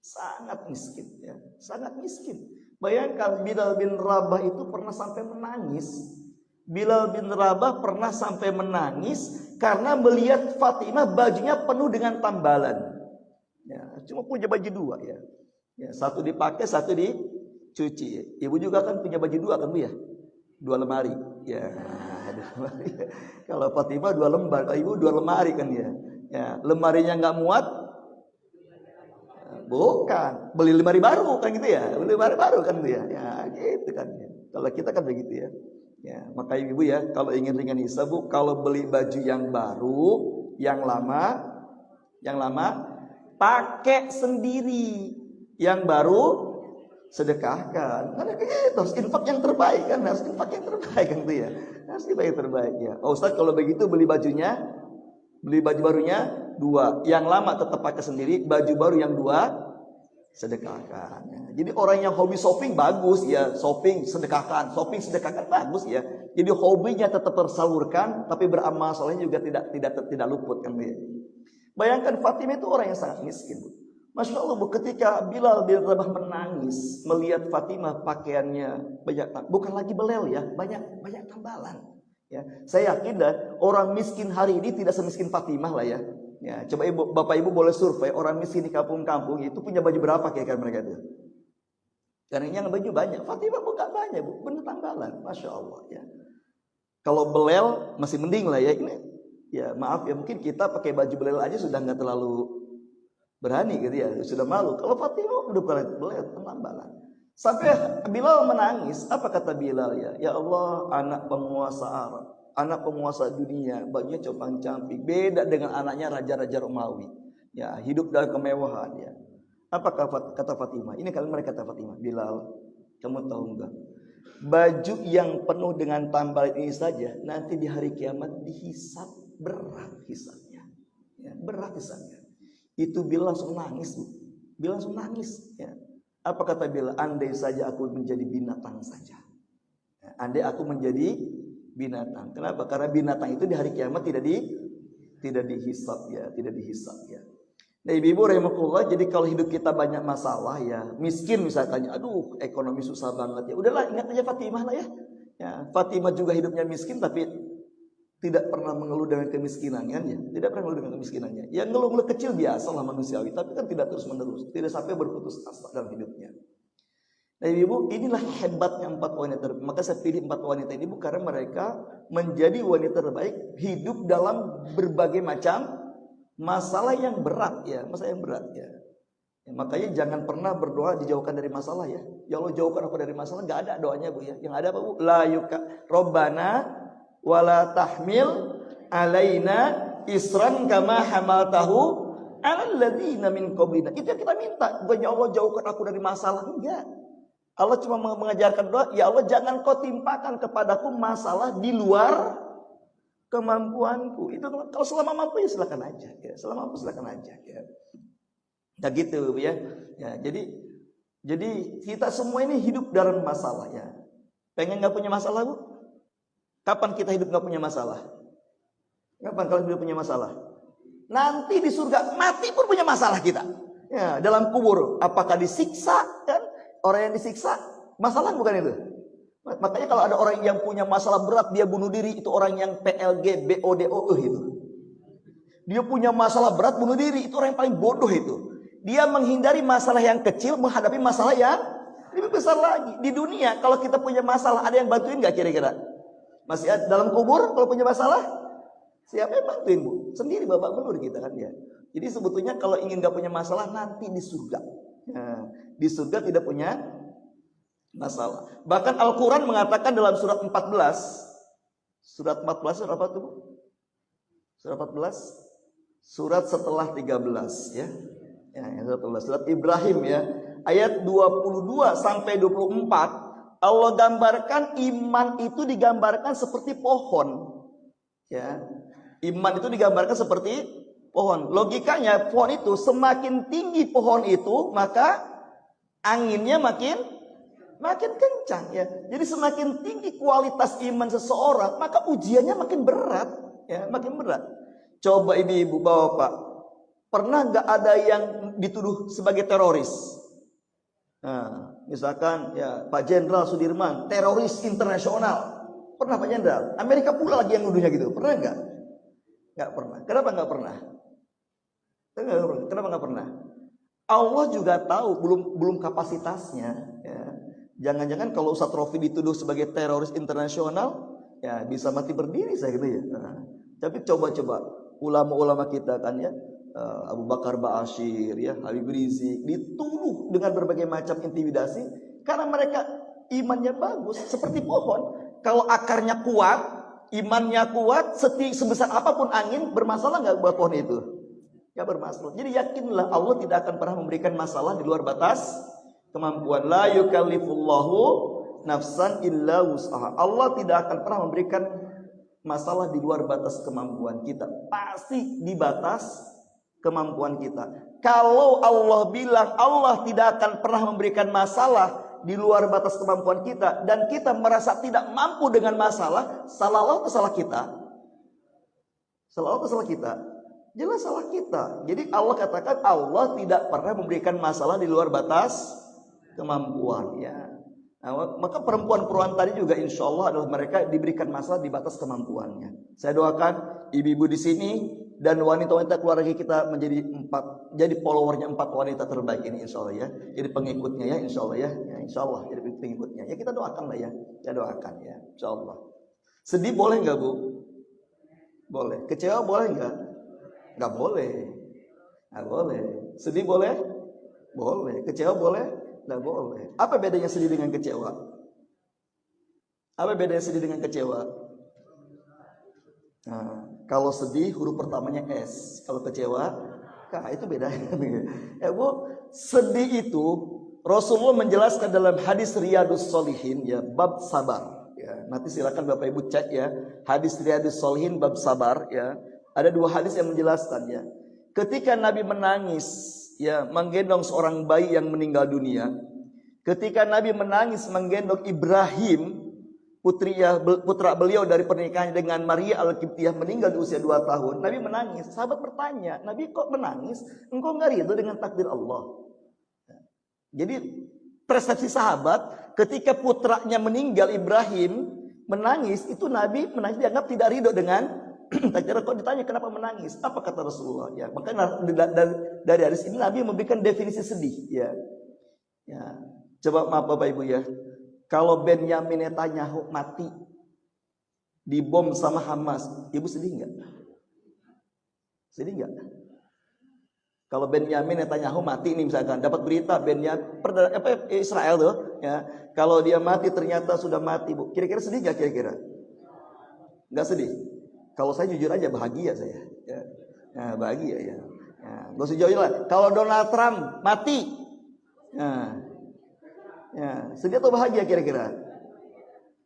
Sangat miskin ya, sangat miskin. Bayangkan Bilal bin Rabah itu pernah sampai menangis. Bilal bin Rabah pernah sampai menangis karena melihat Fatimah bajunya penuh dengan tambalan. Ya, cuma punya baju dua ya. Ya, satu dipakai, satu dicuci. Ibu juga kan punya baju dua kan Bu ya? 2 lemari. Ya, 2 lemari. Kalau Fatimah 2 lembar, kalau ibu 2 lemari kan ya. Ya, lemarinya nggak muat, bukan. Beli lemari baru kan gitu ya. Beli lemari baru kan gitu ya. Ya, gitu kan. Ya. Kalau kita kan begitu ya. Ya, maka ibu ya, kalau ingin ringan hisab Bu, kalau beli baju yang baru, yang lama pakai sendiri. Yang baru sedekahkan. Karena itu harus infak yang terbaik kan, harus infak yang terbaik kan itu ya. Harus infak yang terbaik ya. Oh Ustaz, kalau begitu beli baju barunya 2. Yang lama tetap pakai sendiri, baju baru yang 2 sedekahkan. Ya. Jadi orang yang hobi shopping bagus ya, shopping sedekahkan bagus ya. Jadi hobinya tetap tersalurkan, tapi beramal soleh juga tidak luput kan ya. Bayangkan Fatimah itu orang yang sangat miskin. Masya Allah, Bu, ketika Bilal bin Rabah menangis melihat Fatimah pakaiannya banyak, bukan lagi belel ya, banyak tambalan. Ya, saya yakin dah orang miskin hari ini tidak semiskin Fatimah lah ya. Ya, coba Bapak Ibu boleh survei orang miskin di kampung-kampung itu punya baju berapa kira-kira mereka itu? Karena yang baju banyak, Fatimah bukan banyak, Bu, benar tambalan, Masya Allah ya. Kalau belel masih mending lah ya ini. Ya maaf ya, mungkin kita pakai baju belel aja sudah nggak terlalu berani gitu ya, sudah malu. Kalau Fatimah udah belel tambalan. Sampai Bilal menangis, apa kata Bilal ya? Ya Allah, anak penguasa Arab, anak penguasa dunia, bajunya compang-camping, beda dengan anaknya raja-raja Romawi. Ya, hidup dalam kemewahan ya. Apa kata Fatimah? Ini kalimat mereka kata Fatimah, Bilal, kamu tahu enggak? Baju yang penuh dengan tambalan ini saja nanti di hari kiamat dihisab, berat hisabnya. Ya, berat hisabnya. Itu Bilal langsung nangis, Bu. Bilal langsung nangis, ya. Apa kata Bilal? Andai saja aku menjadi binatang saja. Ya, andai aku menjadi binatang. Kenapa? Karena binatang itu di hari kiamat tidak dihisab ya, tidak dihisab ya. Nah, ibu-ibu rahimakumullah, jadi kalau hidup kita banyak masalah ya, miskin misalkan, aduh ekonomi susah banget ya. Udahlah, ingat aja Fatimah lah ya. Ya, Fatimah juga hidupnya miskin tapi tidak pernah mengeluh dengan kemiskinannya, ya. Tidak pernah mengeluh dengan kemiskinannya. Ya ngeluh-ngeluh kecil biasa lah manusiawi, tapi kan tidak terus-menerus, tidak sampai berputus asa dalam hidupnya. Nah, ibu, inilah hebatnya 4 wanita terbaik. Maka saya pilih 4 wanita ini karena mereka menjadi wanita terbaik hidup dalam berbagai macam masalah yang berat ya, masalah yang berat ya. Ya, makanya jangan pernah berdoa dijauhkan dari masalah ya. Ya Allah, jauhkan aku dari masalah, enggak ada doanya, Bu ya. Yang ada apa, Bu? La yuka Rabbana wala tahmil alaina isran kama hamaltahu alal ladzina min qablina. Itu yang kita minta. Bukan ya Allah jauhkan aku dari masalah, enggak. Allah cuma mengajarkan doa, ya Allah jangan kau timpakan kepadaku masalah di luar kemampuanku. Itu kalau selama mampu ya silakan aja ya. Selama mampu silakan aja ya. Nah gitu ya. Ya, jadi kita semua ini hidup dalam masalah ya. Pengen enggak punya masalah, Bu? Kapan kita hidup enggak punya masalah? Kapan kalau hidup punya masalah? Nanti di surga mati pun punya masalah kita. Ya, dalam kubur apakah disiksa kan? Orang yang disiksa masalah bukan itu. Makanya kalau ada orang yang punya masalah berat dia bunuh diri, itu orang yang PLG BODO itu. Dia punya masalah berat bunuh diri, itu orang yang paling bodoh itu. Dia menghindari masalah yang kecil menghadapi masalah yang lebih besar lagi. Di dunia kalau kita punya masalah ada yang bantuin enggak kira-kira? Masih ada dalam kubur kalau punya masalah? Siapa yang bantuin, Bu? Sendiri babak belur kita kan ya. Jadi sebetulnya kalau ingin enggak punya masalah nanti di surga. Nah, di surga tidak punya masalah. Bahkan Al-Quran mengatakan dalam surat 14. Surat 14 surat apa itu, Bu? Surat 14. Surat setelah 13 ya. Ya, surat 14. Surat Ibrahim ya. Ayat 22 sampai 24. Allah gambarkan iman itu digambarkan seperti pohon. Ya. Iman itu digambarkan seperti pohon. Logikanya pohon itu semakin tinggi pohon itu maka anginnya makin kencang ya. Jadi semakin tinggi kualitas iman seseorang maka ujiannya makin berat ya, makin berat. Coba ibu-ibu bapak, pernah nggak ada yang dituduh sebagai teroris? Nah, misalkan ya Pak Jenderal Sudirman teroris internasional. Pernah Pak Jenderal? Amerika pula lagi yang nuduhnya gitu. Pernah nggak? Nggak pernah. Kenapa nggak pernah? Kenapa nggak pernah? Allah juga tahu belum kapasitasnya. Ya. Jangan-jangan kalau Ustadz Rofi dituduh sebagai teroris internasional, ya bisa mati berdiri saya gitu ya. Nah, tapi coba-coba ulama-ulama kita kan ya, Abu Bakar Ba'asyir ya, Habib Rizik dituduh dengan berbagai macam intimidasi karena mereka imannya bagus seperti pohon. Kalau akarnya kuat, imannya kuat, sebesar apapun angin bermasalah nggak buat pohon itu? Gak bermasalah. Jadi yakinlah Allah tidak akan pernah memberikan masalah di luar batas kemampuan. La yukallifullahu nafsan illa wus'aha. Allah tidak akan pernah memberikan masalah di luar batas kemampuan kita. Pasti di batas kemampuan kita. Kalau Allah bilang Allah tidak akan pernah memberikan masalah di luar batas kemampuan kita, dan kita merasa tidak mampu dengan masalah, salah Allah atau salah kita? Salah Allah atau salah kita? Jelas salah kita. Jadi Allah katakan Allah tidak pernah memberikan masalah di luar batas kemampuan. Ya. Nah, maka perempuan-perempuan tadi juga insya Allah adalah mereka diberikan masalah di batas kemampuannya. Saya doakan ibu-ibu di sini dan wanita-wanita keluarga kita jadi followernya 4 wanita terbaik ini insya Allah ya. Jadi pengikutnya ya insya Allah ya. Ya insya Allah jadi pengikutnya. Ya kita doakan lah ya. Kita doakan ya insya Allah. Sedih boleh nggak Bu? Boleh. Kecewa boleh nggak? Nggak boleh. Nggak boleh. Sedih boleh? Boleh. Kecewa boleh? Nggak boleh. Apa bedanya sedih dengan kecewa? Apa bedanya sedih dengan kecewa? Nah, kalau sedih huruf pertamanya S. Kalau kecewa, itu bedanya. Ya Bu, sedih itu Rasulullah menjelaskan dalam hadis Riyadus Shalihin ya, bab sabar. Ya, nanti silakan Bapak Ibu cek ya, hadis Riyadus Shalihin bab sabar ya. Ada 2 hadis yang menjelaskan ya. Ketika Nabi menangis ya, menggendong seorang bayi yang meninggal dunia. Ketika Nabi menangis menggendong Ibrahim, putra beliau dari pernikahannya dengan Maria Al-Qibtiyah meninggal di usia 2 tahun. Nabi menangis. Sahabat bertanya, Nabi kok menangis? Engkau enggak ridho dengan takdir Allah? Jadi persepsi sahabat ketika putranya meninggal Ibrahim menangis, itu Nabi menangis dianggap tidak ridho dengan takdir. Kok ditanya kenapa menangis? Apa kata Rasulullah? Ya, maka dari hadis ini Nabi memberikan definisi sedih. Ya, ya. Coba maaf Bapak Ibu ya. Kalau Benyamin Netanyahu mati dibom sama Hamas, Ibu sedih nggak? Sedih nggak? Kalau Benyamin Netanyahu mati ini misalkan dapat berita Israel tuh, ya, kalau dia mati ternyata sudah mati, Bu. Kira-kira sedih nggak kira-kira? Nggak sedih. Kalau saya jujur aja bahagia saya. Ya, nah, bahagia ya. Gak usah jauh lah. Kalau Donald Trump mati, ya, sedih atau bahagia kira-kira?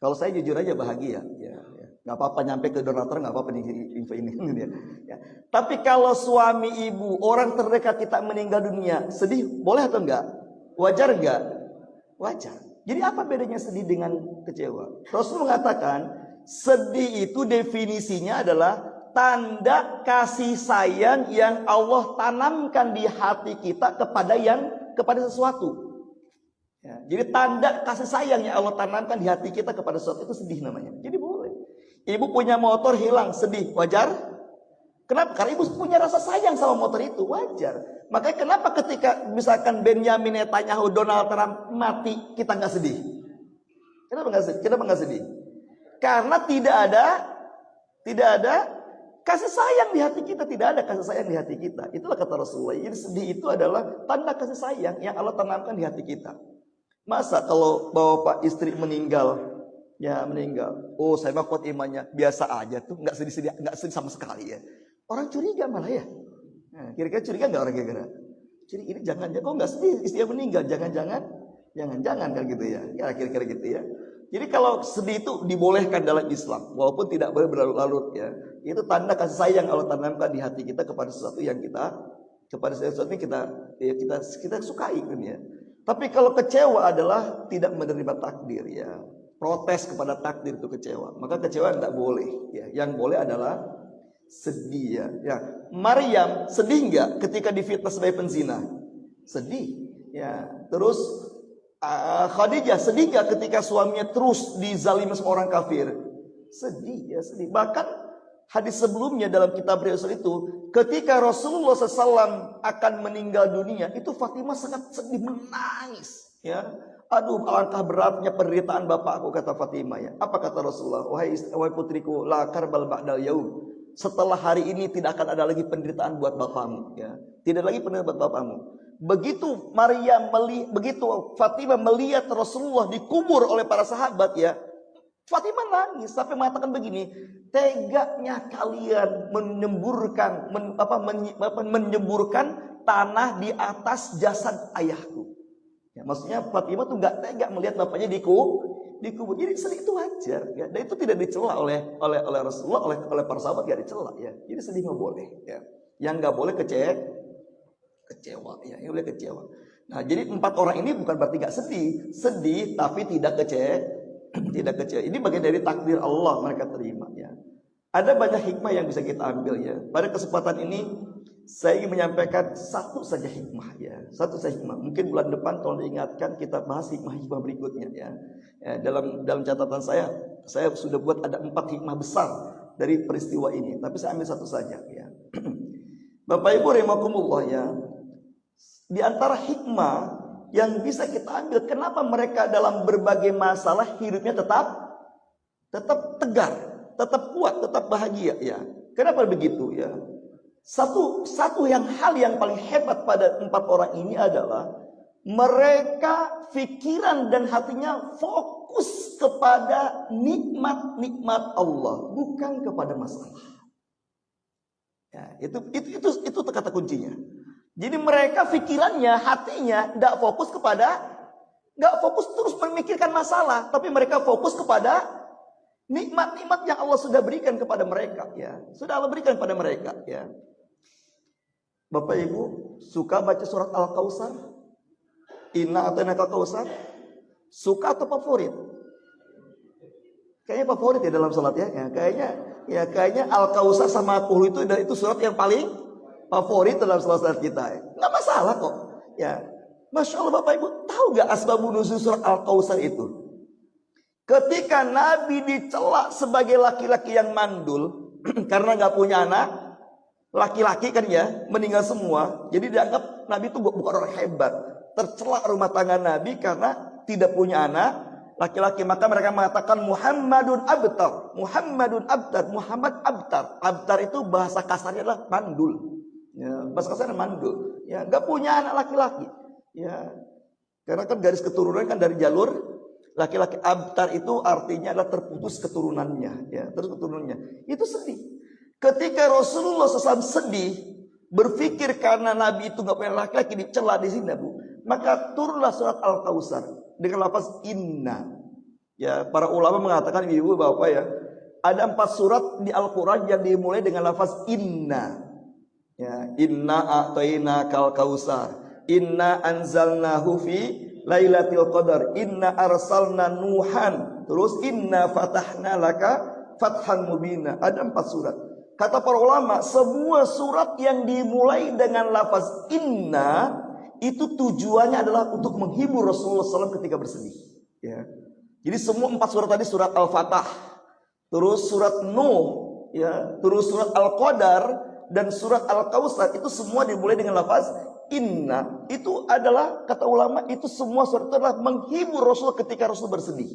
Kalau saya jujur aja bahagia. Ya, ya. Gak apa-apa nyampe ke Donald Trump, gak apa-apa nih info ini. Ya. Tapi kalau suami ibu, orang terdekat kita meninggal dunia, sedih boleh atau enggak? Wajar enggak? Wajar. Jadi apa bedanya sedih dengan kecewa? Rasul mengatakan sedih itu definisinya adalah tanda kasih sayang yang Allah tanamkan di hati kita kepada sesuatu. Ya, jadi tanda kasih sayang yang Allah tanamkan di hati kita kepada sesuatu itu sedih namanya. Jadi boleh. Ibu punya motor hilang, sedih, wajar? Kenapa? Karena ibu punya rasa sayang sama motor itu, wajar. Makanya kenapa ketika misalkan Benyamin Netanyahu, Donald Trump mati, kita nggak sedih? Kenapa nggak sedih? Kenapa nggak sedih? Karena tidak ada kasih sayang di hati kita, tidak ada kasih sayang di hati kita. Itulah kata Rasulullah. Jadi sedih itu adalah tanda kasih sayang yang Allah tanamkan di hati kita. Masa kalau bapak istri meninggal, ya meninggal. Oh, saya mah kuat imannya, biasa aja tuh, nggak sedih sama sekali ya. Orang curiga malah ya. Nah, kira-kira curiga nggak orang kira-kira? Curiga ini jangan, kok nggak sedih istrinya meninggal, jangan kan gitu ya. Ya kira-kira gitu ya. Jadi kalau sedih itu dibolehkan dalam Islam, walaupun tidak boleh berlarut-larut ya. Itu tanda kasih sayang Allah tanamkan di hati kita kepada sesuatu yang sesuatu yang kita sukai kan ya. Tapi kalau kecewa adalah tidak menerima takdir ya. Protes kepada takdir itu kecewa. Maka kecewa tidak boleh ya. Yang boleh adalah sedih ya. Ya. Maryam sedih enggak ketika difitnah sebagai penzina? Sedih ya. Terus Khadijah sedih gak ketika suaminya terus dizalimi sama orang kafir? Sedih ya, sedih. Bahkan hadis sebelumnya dalam kitab Rasul itu, ketika Rasulullah SAW akan meninggal dunia, itu Fatimah sangat sedih, menangis. Ya, aduh, alangkah beratnya penderitaan bapakku, kata Fatimah ya. Apa kata Rasulullah? Wahai putriku, la karbal ba'dal yaum. Setelah hari ini tidak akan ada lagi penderitaan buat bapakmu. Ya, tidak lagi penderitaan buat bapakmu. Begitu Fatimah melihat Rasulullah dikubur oleh para sahabat ya, Fatimah nangis sampai mengatakan begini, tegaknya kalian menyemburkan tanah di atas jasad ayahku. Ya, maksudnya Fatimah tuh nggak tega melihat bapaknya dikubur. Jadi sedih itu wajar ya, dan itu tidak dicela oleh Rasulullah, oleh para sahabat nggak dicela ya. Jadi sedih nggak boleh ya. Yang nggak boleh kecewa, ya, yang boleh kecewa. Nah, jadi 4 orang ini bukan berarti nggak sedih tapi tidak kecewa. Ini bagian dari takdir Allah, mereka terima, ya. Ada banyak hikmah yang bisa kita ambil, ya. Pada kesempatan ini saya ingin menyampaikan satu saja hikmah, ya. Satu saja hikmah. Mungkin bulan depan tolong diingatkan kita bahas hikmah-hikmah berikutnya, ya. Dalam catatan saya sudah buat ada 4 hikmah besar dari peristiwa ini, tapi saya ambil satu saja, ya. Bapak Ibu rahimakumullah, ya. Di antara hikmah yang bisa kita ambil, kenapa mereka dalam berbagai masalah hidupnya tetap tegar, tetap kuat, tetap bahagia, ya. Kenapa begitu, ya? Satu hal yang paling hebat pada 4 orang ini adalah mereka pikiran dan hatinya fokus kepada nikmat-nikmat Allah, bukan kepada masalah. Ya, itu kata kuncinya. Jadi mereka pikirannya, hatinya nggak fokus terus memikirkan masalah, tapi mereka fokus kepada nikmat-nikmat yang Allah sudah berikan kepada mereka, ya. Sudah Allah berikan kepada mereka, ya. Bapak Ibu suka baca surat Al-Kautsar? Inna a'tainakal kautsar? Suka atau favorit? Kayaknya favorit ya dalam salat, ya. Kayaknya Al-Kautsar sama Al-Kahfi itu surat yang paling favorit dalam salat kita. Nggak masalah kok, ya. Masya Allah Bapak Ibu, tahu gak asbabun nuzul surat Al-Kautsar itu? Ketika Nabi dicela sebagai laki-laki yang mandul karena nggak punya anak, laki-laki kan, ya, meninggal semua. Jadi dianggap Nabi itu bukan orang hebat. Tercela rumah tangga Nabi karena tidak punya anak laki-laki. Maka mereka mengatakan Muhammadun abtar. Muhammad abtar. Abtar itu bahasa kasarnya adalah mandul. Ya, bahasa kasarnya mandul. Ya, nggak punya anak laki-laki. Ya, karena kan garis keturunan kan dari jalur laki-laki. Abtar itu artinya adalah terputus keturunannya. Ya, terus keturunannya. Itu sedih. Ketika Rasulullah SAW sedih, berpikir karena Nabi itu nggak punya laki-laki, dicela di sini, Bu. Maka turunlah surat Al-Kautsar dengan lafaz inna. Ya, para ulama mengatakan, ibu bapak, ya, ada 4 surat di Al-Quran yang dimulai dengan lafaz inna. Ya, inna a'tainakal kautsar, inna anzalnahu fi lailatul qadar, inna arsalna nuhan, terus inna fatahna laka fathan mubina. Ada 4 surat. Kata para ulama, semua surat yang dimulai dengan lafaz inna itu tujuannya adalah untuk menghibur Rasulullah SAW ketika bersedih, ya. Jadi semua 4 surat tadi, surat Al-Fatah, terus surat Nuh, ya, terus surat Al-Qadar dan surat Al-Kautsar, itu semua dimulai dengan lafaz inna. Itu adalah, kata ulama, itu semua surat itu adalah menghibur Rasul ketika Rasul bersedih.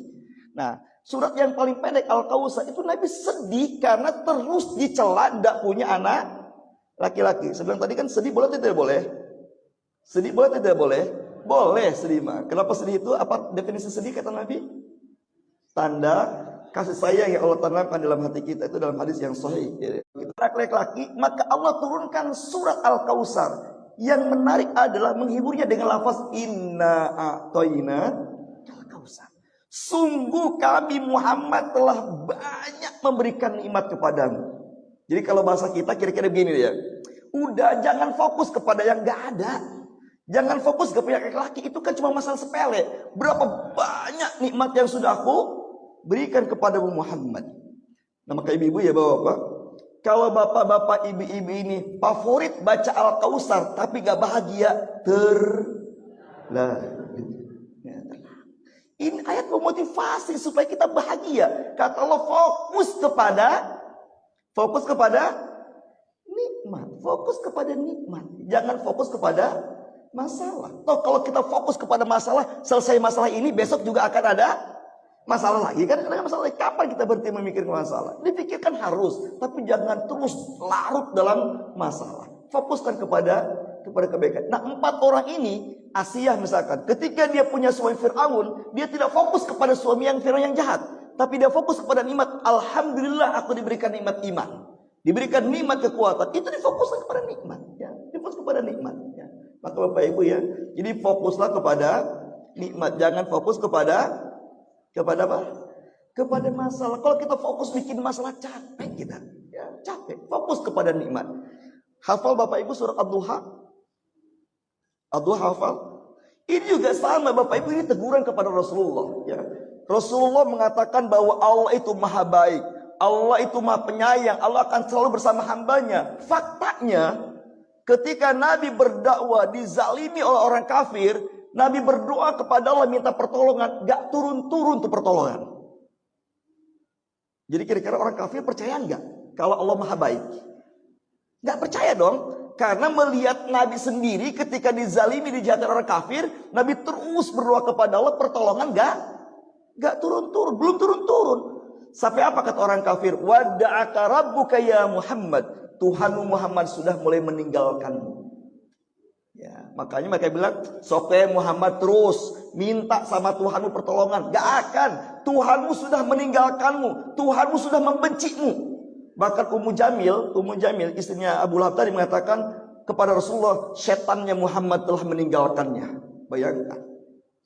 Nah, surat yang paling pendek Al-Kautsar itu Nabi sedih karena terus dicela tidak punya anak laki-laki. Sebelum tadi kan sedih boleh atau tidak boleh? Sedih boleh atau tidak boleh? Boleh sedih mah. Kenapa sedih itu? Apa definisi sedih kata Nabi? Tanda kasih sayang yang Allah tanamkan dalam hati kita, itu dalam hadis yang sahih. Kita laki-laki, maka Allah turunkan surat Al-Kautsar. Yang menarik adalah menghiburnya dengan lafaz inna a'taina al-kautsar. Sungguh kami Muhammad telah banyak memberikan nikmat kepadamu. Jadi kalau bahasa kita kira-kira begini, ya. Udah, jangan fokus kepada yang gak ada. Jangan fokus kepada laki-laki, itu kan cuma masalah sepele. Berapa banyak nikmat yang sudah aku berikan kepada Muhammad. Nah, maka ibu-ibu, ya bapak-bapak, kalau bapak-bapak ibu-ibu ini favorit baca Al-Kautsar tapi gak bahagia, ini ayat memotivasi supaya kita bahagia. Kata Allah, fokus kepada nikmat. Fokus kepada nikmat. Jangan fokus kepada masalah. Toh kalau kita fokus kepada masalah, selesai masalah ini, besok juga akan ada masalah lagi, kan? Ada masalah lagi. Kapan kita berhenti memikirkan masalah? Dipikirkan harus, tapi jangan terus larut dalam masalah. Fokuskan kepada kebaikan. Nah, 4 orang ini, Asiyah misalkan, ketika dia punya suami Fir'aun, dia tidak fokus kepada suami yang Fir'aun yang jahat, tapi dia fokus kepada nikmat. Alhamdulillah aku diberikan nikmat iman, diberikan nikmat kekuatan. Itu difokuskan kepada nikmat, ya. Difokus kepada nikmat, ya. Maka Bapak Ibu, ya, jadi fokuslah kepada nikmat, jangan fokus kepada apa? Kepada masalah. Kalau kita fokus bikin masalah, capek kita, ya, capek. Fokus kepada nikmat. Hafal Bapak Ibu surat Ad-Duha? Ad-Duha hafal? Ini juga sama Bapak Ibu, ini teguran kepada Rasulullah ya. Rasulullah mengatakan bahwa Allah itu maha baik, Allah itu maha penyayang, Allah akan selalu bersama hambanya. Faktanya ketika Nabi berdakwah dizalimi oleh orang kafir, Nabi berdoa kepada Allah minta pertolongan, gak turun-turun tuh pertolongan. Jadi kira-kira orang kafir percaya nggak kalau Allah maha baik? Nggak percaya dong. Karena melihat Nabi sendiri ketika dizalimi, dijatuhkan orang kafir, Nabi terus berdoa kepada Allah, pertolongan nggak turun-turun, belum turun-turun. Sampai apa kata orang kafir? Wadda'aka rabbuka ya Muhammad, Tuhanmu Muhammad sudah mulai meninggalkanmu. Ya, makanya mereka bilang, "Soke Muhammad terus minta sama Tuhanmu pertolongan." Gak akan. Tuhanmu sudah meninggalkanmu, Tuhanmu sudah membencimu. Bahkan Ummu Jamil, istrinya Abu Lahab tadi mengatakan kepada Rasulullah, setannya Muhammad telah meninggalkannya. Bayangkan,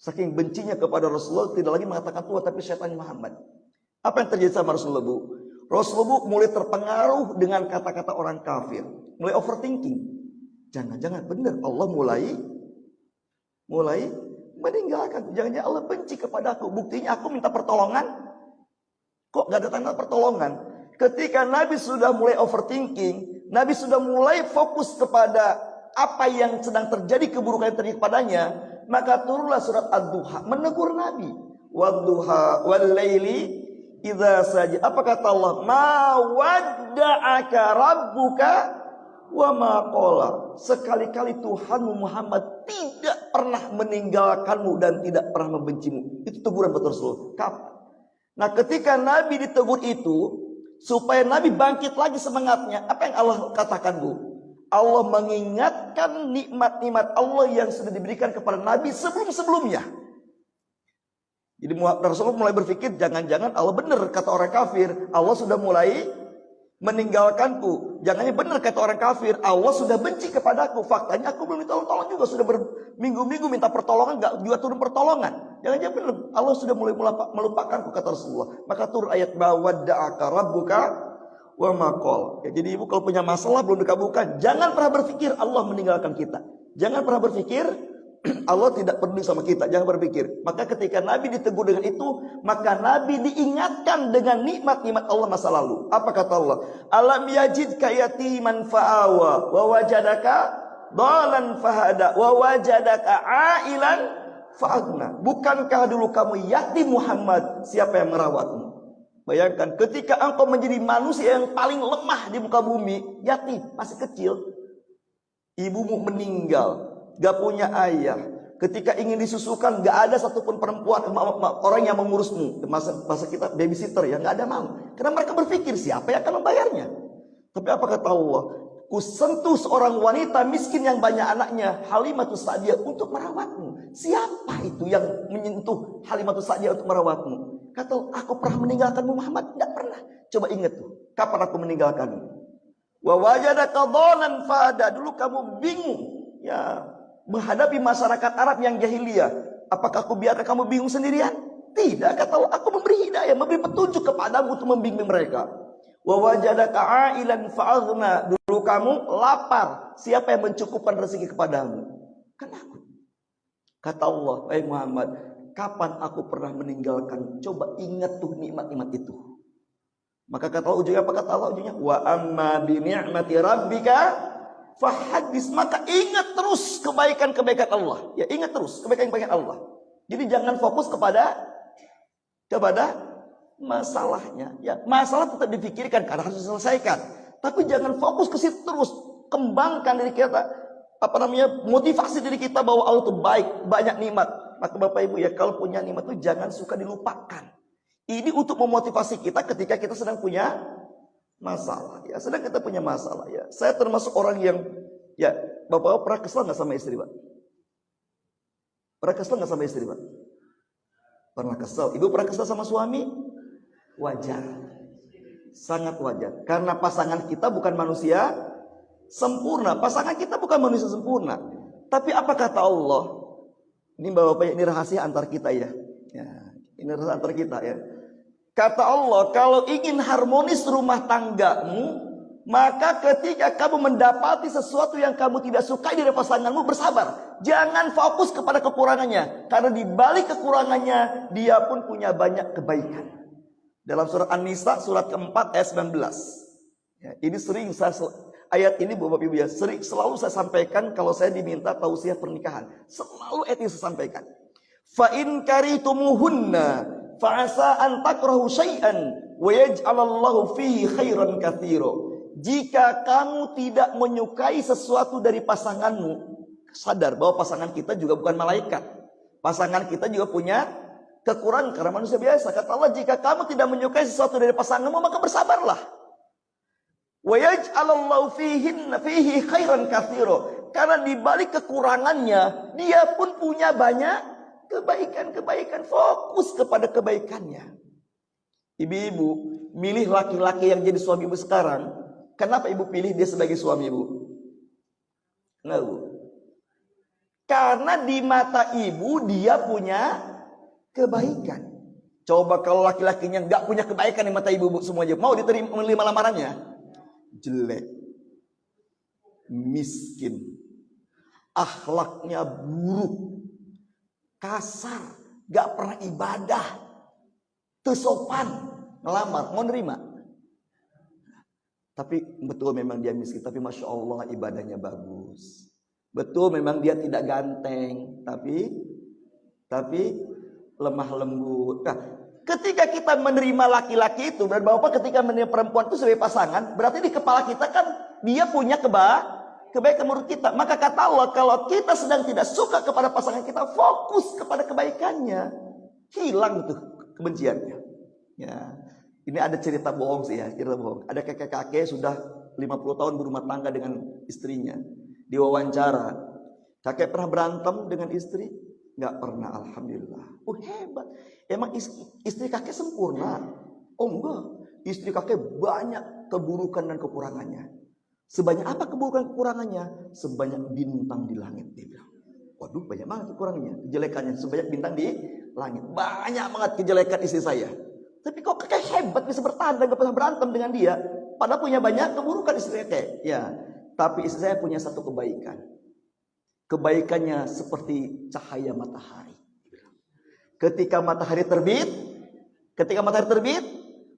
saking bencinya kepada Rasulullah, tidak lagi mengatakan Tuhan, tapi setannya Muhammad. Apa yang terjadi sama Rasulullah, Bu? Rasulullah mulai terpengaruh dengan kata-kata orang kafir, mulai overthinking. Jangan-jangan benar Allah mulai meninggalkan. Jangan-jangan Allah benci kepadaku. Buktinya aku minta pertolongan, kok gak ada tanda pertolongan. Ketika Nabi sudah mulai overthinking, Nabi sudah mulai fokus kepada apa yang sedang terjadi, keburukan yang terjadi kepadanya, maka turunlah surat Ad-Duha menegur Nabi. Wadduha wal-laili idza saja. Apa kata Allah? Ma wadda'aka rabbuka wa ma qala. Sekali-kali Tuhanmu Muhammad tidak pernah meninggalkanmu dan tidak pernah membencimu. Itu teguran betul Rasul. Kapan? Nah, ketika Nabi ditegur itu, supaya Nabi bangkit lagi semangatnya, apa yang Allah katakan, Bu? Allah mengingatkan nikmat-nikmat Allah yang sudah diberikan kepada Nabi sebelum-sebelumnya. Jadi Rasulullah mulai berpikir, jangan-jangan Allah benar kata orang kafir, Allah sudah mulai meninggalkanku. Jangannya benar kata orang kafir, Allah sudah benci kepadaku. Faktanya aku belum minta tolong juga, sudah berminggu-minggu minta pertolongan, gak juga turun pertolongan. Jangan-jangan benar Allah sudah mulai melupakanku, kata Rasulullah. Maka turun ayat wadda'aka rabbuka wa ma qala. Ya, jadi ibu kalau punya masalah belum dikabulkan, jangan pernah berpikir Allah meninggalkan kita. Jangan pernah berpikir Allah tidak peduli sama kita. Jangan berpikir. Maka ketika Nabi ditegur dengan itu, maka Nabi diingatkan dengan nikmat-nikmat Allah masa lalu. Apa kata Allah? Alam yajidka yatiman fa'awa wa wajadaka dhalan fahada wa wajadaka ailan fa'agna. Bukankah dulu kamu yatim Muhammad, siapa yang merawatmu? Bayangkan ketika engkau menjadi manusia yang paling lemah di muka bumi, yatim, masih kecil, ibumu meninggal, gak punya ayah. Ketika ingin disusukan, gak ada satupun perempuan, orang yang mengurusmu. Masa kita babysitter ya, gak ada mau. Karena mereka berpikir siapa yang akan membayarnya. Tapi apa kata Allah? Kusentuh seorang wanita miskin yang banyak anaknya, Halimatus Sa'diyah, untuk merawatmu. Siapa itu yang menyentuh Halimatus Sa'diyah untuk merawatmu? Kata Allah, aku pernah meninggalkanmu Muhammad? Tidak pernah. Coba ingat tuh, kapan aku meninggalkanmu? Wa wajadaka dhalan fahada. Dulu kamu bingung ya menghadapi masyarakat Arab yang jahiliyah. Apakah aku biarkan kamu bingung sendirian? Tidak, kata Allah, aku memberi hidayah, memberi petunjuk kepadamu untuk membimbing mereka. Wa wajadaka ailan fa'aghna. Dulu kamu lapar, siapa yang mencukupkan rezeki kepadamu? Kan aku. Kata Allah, wahai Muhammad, kapan aku pernah meninggalkan? Coba ingat tuh nikmat-nikmat itu. Maka kata Allah ujungnya, apa kata Allah ujungnya? Wa amma bi ni'mati rabbika fahadis. Maka ingat terus kebaikan-kebaikan Allah. Ya, ingat terus kebaikan-kebaikan Allah. Jadi jangan fokus kepada masalahnya. Ya, masalah tetap dipikirkan karena harus diselesaikan. Tapi jangan fokus ke situ terus. Kembangkan diri kita, motivasi diri kita bahwa Allah itu baik, banyak nikmat. Maka Bapak Ibu ya, kalau punya nikmat itu jangan suka dilupakan. Ini untuk memotivasi kita ketika kita sedang punya masalah ya, sedang kita punya masalah ya. Saya termasuk orang yang ya, Bapak pernah kesel nggak sama istri, Pak? Pernah kesel nggak sama istri, Pak? Pernah kesel. Ibu pernah kesel sama suami? Wajar, sangat wajar. Karena pasangan kita bukan manusia sempurna. Pasangan kita bukan manusia sempurna. Tapi apa kata Allah? Ini Bapak, ini rahasia antar kita ya. Ya, ini rahasia antar kita ya. Kata Allah, kalau ingin harmonis rumah tanggamu, Maka ketika kamu mendapati sesuatu yang kamu tidak sukai dari pasanganmu, bersabar. Jangan fokus kepada kekurangannya. Karena di balik kekurangannya, dia pun punya banyak kebaikan. Dalam surat An-Nisa, surat keempat, ayat 19. Ya, ini sering ayat ini Bapak Ibu ya, selalu saya sampaikan kalau saya diminta tausiah pernikahan. Selalu ayat ini saya sampaikan. Fa in karitumuhunna fa asa an takrahu syai'an wa yaj'alallahu fihi khairan katsira. Jika kamu tidak menyukai sesuatu dari pasanganmu, sadar bahwa pasangan kita juga bukan malaikat. Pasangan kita juga punya kekurangan karena manusia biasa. Kata Allah, jika kamu tidak menyukai sesuatu dari pasanganmu, maka bersabarlah. Wa yaj'alallahu fihi khairan katsira. Karena di balik kekurangannya, dia pun punya banyak kebaikan-kebaikan. Fokus kepada kebaikannya. Ibu-ibu, milih laki-laki yang jadi suami ibu sekarang. Kenapa ibu pilih dia sebagai suami ibu? Enggak, Bu. Karena di mata ibu dia punya kebaikan. Coba kalau laki-lakinya nggak punya kebaikan di mata ibu, Bu, semuanya mau diterima lamarannya? Jelek, miskin, akhlaknya buruk, kasar, nggak pernah ibadah, tersopan, ngelamar, mau nerima? Tapi betul memang dia miskin, tapi Masya Allah ibadahnya bagus. Betul memang dia tidak ganteng, tapi lemah lembut. Nah, ketika kita menerima laki-laki itu, berarti Bapak ketika menerima perempuan itu sebagai pasangan, berarti di kepala kita kan dia punya kebaikan menurut kita. Maka kata Allah, kalau kita sedang tidak suka kepada pasangan kita, fokus kepada kebaikannya. Hilang tuh kebenciannya. Ya. Ini ada cerita bohong sih ya, cerita bohong. Ada kakek-kakek sudah 50 tahun berumah tangga dengan istrinya. Diwawancara, kakek pernah berantem dengan istri? Nggak pernah, alhamdulillah. Oh hebat, emang istri kakek sempurna? Oh enggak, istri kakek banyak keburukan dan kekurangannya. Sebanyak apa keburukan-kekurangannya? Sebanyak bintang di langit, dia bilang. Waduh, banyak banget kekurangannya, kejelekannya. Sebanyak bintang di langit. Banyak banget kejelekan istri saya. Tapi kok kakek hebat bisa bertahan dan gak pernah berantem dengan dia. Padahal punya banyak keburukan istri kakek. Ya, tapi istri saya punya satu kebaikan. Kebaikannya seperti cahaya matahari. Ketika matahari terbit,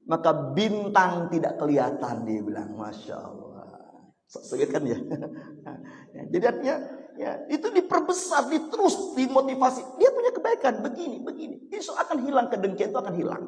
maka bintang tidak kelihatan, dia bilang. Masya Allah. Sulit kan ya? Jadi artinya ya, itu diperbesar, diterus, dimotivasi. Dia punya kebaikan begini. Itu akan hilang, kedengkian itu akan hilang.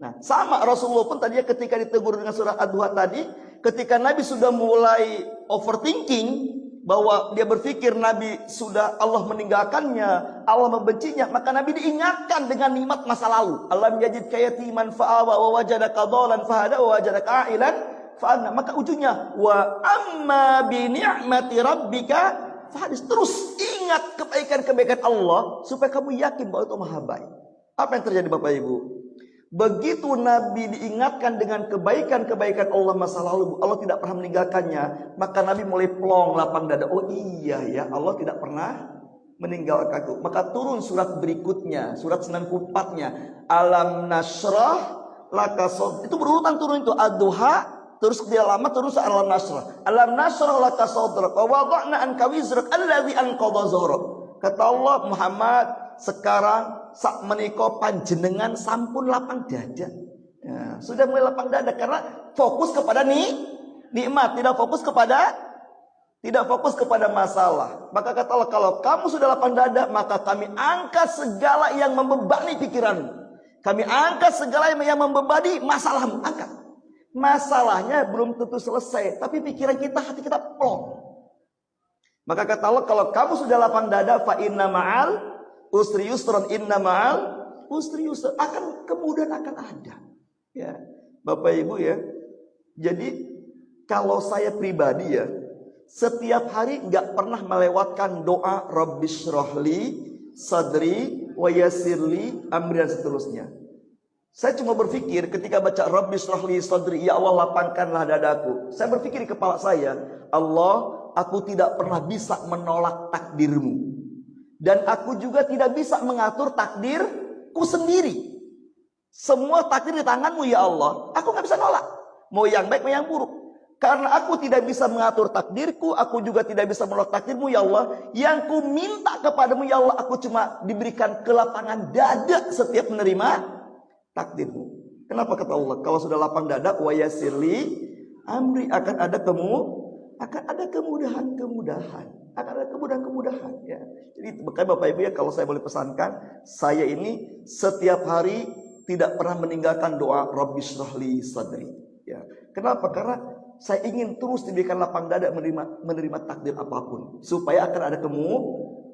Nah, sama Rasulullah pun tadinya ketika ditegur dengan surat Ad-Duha tadi, ketika Nabi sudah mulai overthinking, bahwa dia berpikir Nabi sudah Allah meninggalkannya, Allah membencinya, maka Nabi diingatkan dengan nikmat masa lalu. Alam yajidka yatiman fa'awa wa wajadaka dhalan fahada wa wajadaka a'ilan fa'anna. Maka ujungnya wa amma bi ni'mati rabbika fahadis. Terus ingat kebaikan-kebaikan Allah supaya kamu yakin bahwa itu maha baik. Apa yang terjadi Bapak Ibu? Begitu Nabi diingatkan dengan kebaikan-kebaikan Allah masa lalu, Allah tidak pernah meninggalkannya, maka Nabi mulai plong lapang dada. Oh iya ya, Allah tidak pernah meninggalkanku. Maka turun surat berikutnya, surat 94-nya. Alam nasrah laka sadrak. Itu berurutan turun itu. Ad-Duha, terus dia lama, terus alam nasrah. Alam nasrah laka sadrak wa wada'na anka wizrak alladzi anqadha dhahrak. Kata Allah, Muhammad, sekarang sak menika panjenengan sampun lapang dada. Ya, sudah mulai lapang dada karena fokus kepada nikmat, tidak fokus kepada masalah. Maka kata Allah, kalau kamu sudah lapang dada, maka kami angkat segala yang membebani pikiranmu. Kami angkat segala yang membebani masalahmu. Angkat. Masalahnya belum tentu selesai, tapi pikiran kita, hati kita plong. Maka kata Allah, kalau kamu sudah lapang dada, fa inna ma'al usri yusran, inna ma'al usri yusran, kemudian akan ada. Ya, Bapak Ibu ya. Jadi kalau saya pribadi ya, setiap hari nggak pernah melewatkan doa Rabbishrahli sadri wa yassirli amri dan seterusnya. Saya cuma berpikir ketika baca Rabbishrahli sadri, ya Allah lapangkanlah dadaku. Saya berpikir di kepala saya, Allah, aku tidak pernah bisa menolak takdirmu. Dan aku juga tidak bisa mengatur takdirku sendiri. Semua takdir di tanganmu ya Allah. Aku gak bisa nolak. Mau yang baik, mau yang buruk. Karena aku tidak bisa mengatur takdirku, aku juga tidak bisa menolak takdirmu ya Allah. Yang ku minta kepadamu ya Allah, aku cuma diberikan kelapangan dada setiap menerima takdirmu. Kenapa kata Allah? Kalau sudah lapang dada, wa yassirli amri, akan ada kemudahan-kemudahan. Akan ada kemudahan-kemudahan ya. Jadi makanya Bapak Ibu ya, kalau saya boleh pesankan, saya ini setiap hari tidak pernah meninggalkan doa Rabbi shrahli sadri. Ya. Kenapa? Karena saya ingin terus diberikan lapang dada menerima takdir apapun, supaya akan ada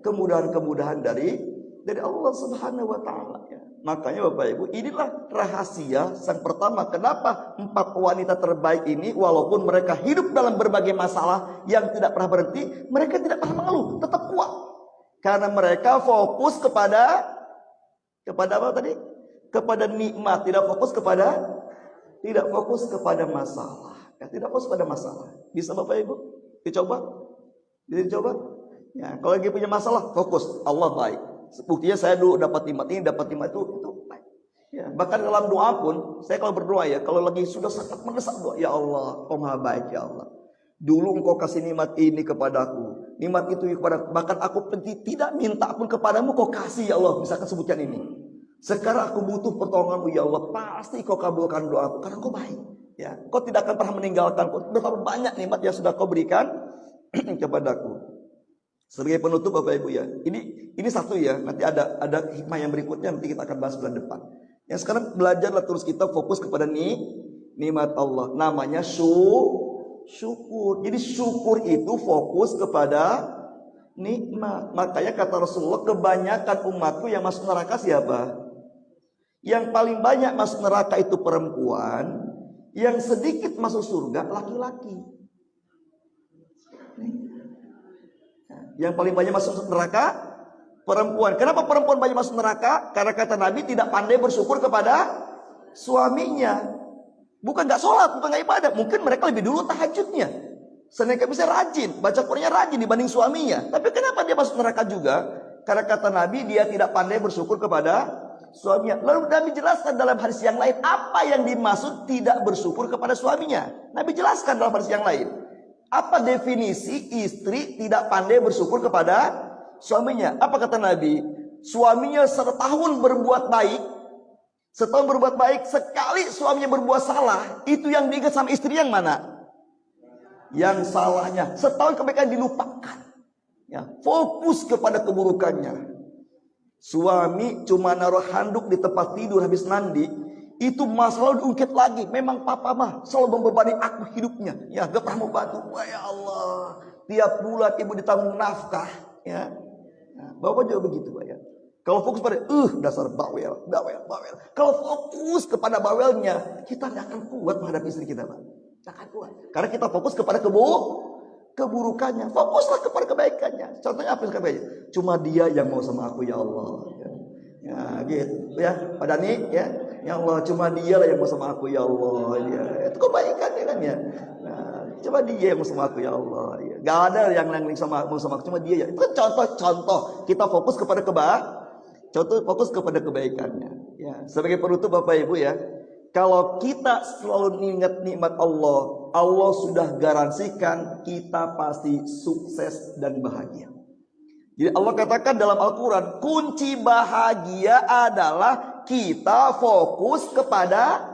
kemudahan-kemudahan dari Allah Subhanahu wa taala ya. Makanya Bapak Ibu, inilah rahasia yang pertama kenapa 4 wanita terbaik ini walaupun mereka hidup dalam berbagai masalah yang tidak pernah berhenti, mereka tidak pernah mengeluh, tetap kuat. Karena mereka fokus kepada apa tadi? Kepada nikmat, tidak fokus kepada masalah. Ya, tidak fokus pada masalah. Bisa Bapak Ibu? Dicoba? Ya, kalau lagi punya masalah, fokus. Allah baik. Buktinya saya dulu dapat nikmat ini, dapat nikmat itu baik. Ya, bahkan dalam doa pun, saya kalau berdoa ya, kalau lagi sudah sangat mendesak doa, ya Allah, Kau Maha baik ya Allah. Dulu Engkau kasih nikmat ini kepadaku, nikmat itu kepada, bahkan aku tidak minta pun kepadamu, Kau kasih ya Allah. Misalkan sebutkan ini. Sekarang aku butuh pertolonganmu ya Allah, pasti Kau kabulkan doaku karena Kau baik. Ya, Kau tidak akan pernah meninggalkanku. Betapa banyak nikmat yang sudah Kau berikan kepadaku. Sebagai penutup Bapak Ibu ya, ini satu ya. Nanti ada hikmah yang berikutnya, nanti kita akan bahas bulan depan. Yang sekarang belajarlah terus kita fokus kepada nikmat Allah. Namanya syukur. Jadi syukur itu fokus kepada nikmat. Makanya kata Rasulullah, kebanyakan umatku yang masuk neraka siapa? Yang paling banyak masuk neraka itu perempuan. Yang sedikit masuk surga laki-laki. Yang paling banyak masuk neraka perempuan. Kenapa perempuan banyak masuk neraka? Karena kata Nabi tidak pandai bersyukur kepada suaminya. Bukan gak sholat, bukan gak ibadah. Mungkin mereka lebih dulu tahajudnya. Mereka bisa rajin, baca Qur'annya rajin dibanding suaminya. Tapi kenapa dia masuk neraka juga? Karena kata Nabi dia tidak pandai bersyukur kepada suaminya. Lalu Nabi jelaskan dalam hadis yang lain apa yang dimaksud tidak bersyukur kepada suaminya. Nabi jelaskan dalam hadis yang lain. Apa definisi istri tidak pandai bersyukur kepada suaminya? Apa kata Nabi? Suaminya setahun berbuat baik, sekali suaminya berbuat salah, itu yang diingat sama istri yang mana? Yang salahnya. Setahun kebaikan dilupakan. Ya, fokus kepada keburukannya. Suami cuma naruh handuk di tempat tidur habis mandi, itu masalah diungkit lagi. Memang papa mah selalu membebani aku hidupnya. Ya, gak pernah mau bantu. Wah ya Allah, tiap bulan ibu ditanggung nafkah. Ya, nah, bapak juga begitu Pak ya. Kalau fokus pada dasar bawel. Kalau fokus kepada bawelnya, kita gak akan kuat menghadapi istri kita Pak. Gak akan kuat. Karena kita fokus kepada keburukannya. Fokuslah kepada kebaikannya. Contohnya apa kebaikannya? Cuma dia yang mau sama aku ya Allah. Ya gitu ya. Pak Dani ya. Ya Allah, cuma dia lah yang mau sama aku ya Allah. Ya, itu kebaikannya kan ya. Nah, cuma dia yang mau sama aku ya Allah. Ya. Gak ada yang lain mau sama aku, cuma dia ya. Itu kan contoh. Kita fokus kepada fokus kepada kebaikannya. Ya. Sebagai penutup Bapak Ibu ya. Kalau kita selalu ingat nikmat Allah, Allah sudah garansikan kita pasti sukses dan bahagia. Jadi Allah katakan dalam Al-Quran, kunci bahagia adalah kita fokus kepada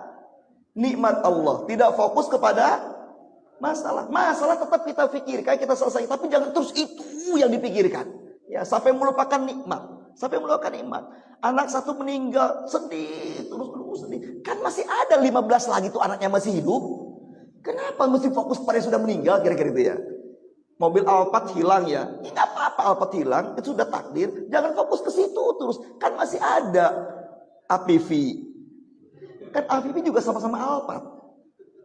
nikmat Allah, tidak fokus kepada masalah. Masalah tetap kita pikirkan, kita selesai, tapi jangan terus itu yang dipikirkan. Ya, sampai melupakan nikmat. Anak satu meninggal, sedih, terus sedih. Kan masih ada 15 lagi tuh anaknya masih hidup. Kenapa mesti fokus pada yang sudah meninggal, kira-kira itu ya? Mobil Alphard hilang ya, nggak apa-apa Alphard hilang, itu sudah takdir. Jangan fokus ke situ terus. Kan masih ada APV. Kan APV juga sama-sama Alphard.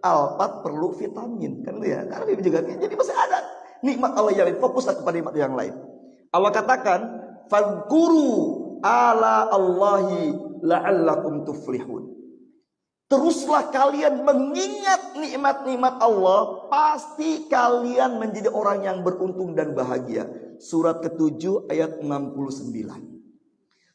Alphard perlu vitamin, kan itu ya? Karena APV juga. Jadi masih ada nikmat Allah yang lain. Fokuslah kepada nikmat yang lain. Allah katakan, fadhkuru ala Allahi la'allakum tuflihun. Teruslah kalian mengingat nikmat-nikmat Allah, pasti kalian menjadi orang yang beruntung dan bahagia. Surat ke-7 ayat 69.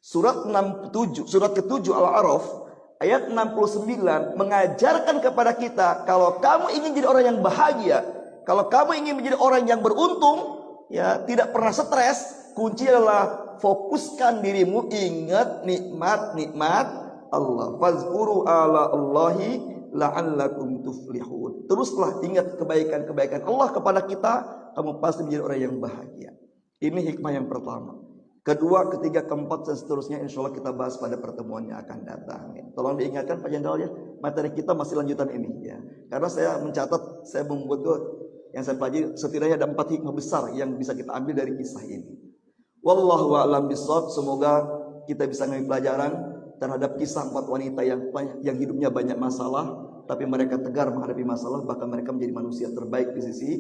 Surat ke-7 Al-A'raf ayat 69 mengajarkan kepada kita, kalau kamu ingin jadi orang yang bahagia, kalau kamu ingin menjadi orang yang beruntung, ya, tidak pernah stres, kunci adalah fokuskan dirimu, ingat nikmat-nikmat Allah. Fazkuru ala Allahi la'allakum tuflihun. Teruslah ingat kebaikan-kebaikan Allah kepada kita, kamu pasti menjadi orang yang bahagia. Ini hikmah yang pertama. Kedua, ketiga, keempat, dan seterusnya insya Allah kita bahas pada pertemuan yang akan datang. Tolong diingatkan Pak Jenderal ya, materi kita masih lanjutan ini ya. Karena saya mencatat, saya membuat yang saya pelajari setidaknya ada 4 hikmah besar yang bisa kita ambil dari kisah ini. Wallahu a'lam bishawab. Semoga kita bisa ngambil pelajaran terhadap kisah 4 wanita yang hidupnya banyak masalah, tapi mereka tegar menghadapi masalah, bahkan mereka menjadi manusia terbaik di sisi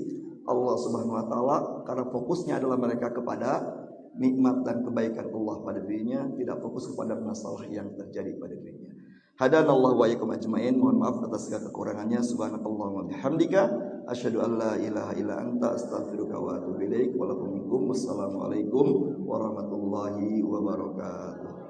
Allah Subhanahu wa taala karena fokusnya adalah mereka kepada nikmat dan kebaikan Allah pada dirinya, tidak fokus kepada masalah yang terjadi pada dirinya. Hadanallahu wa iyyakum ajmain. Mohon maaf atas segala kekurangannya. Subhanakallahumma wa bihamdika asyhadu an la ilaha illa anta astaghfiruka wa atubu ilaik. Wa lakum minkum. Wassalamualaikum warahmatullahi wabarakatuh.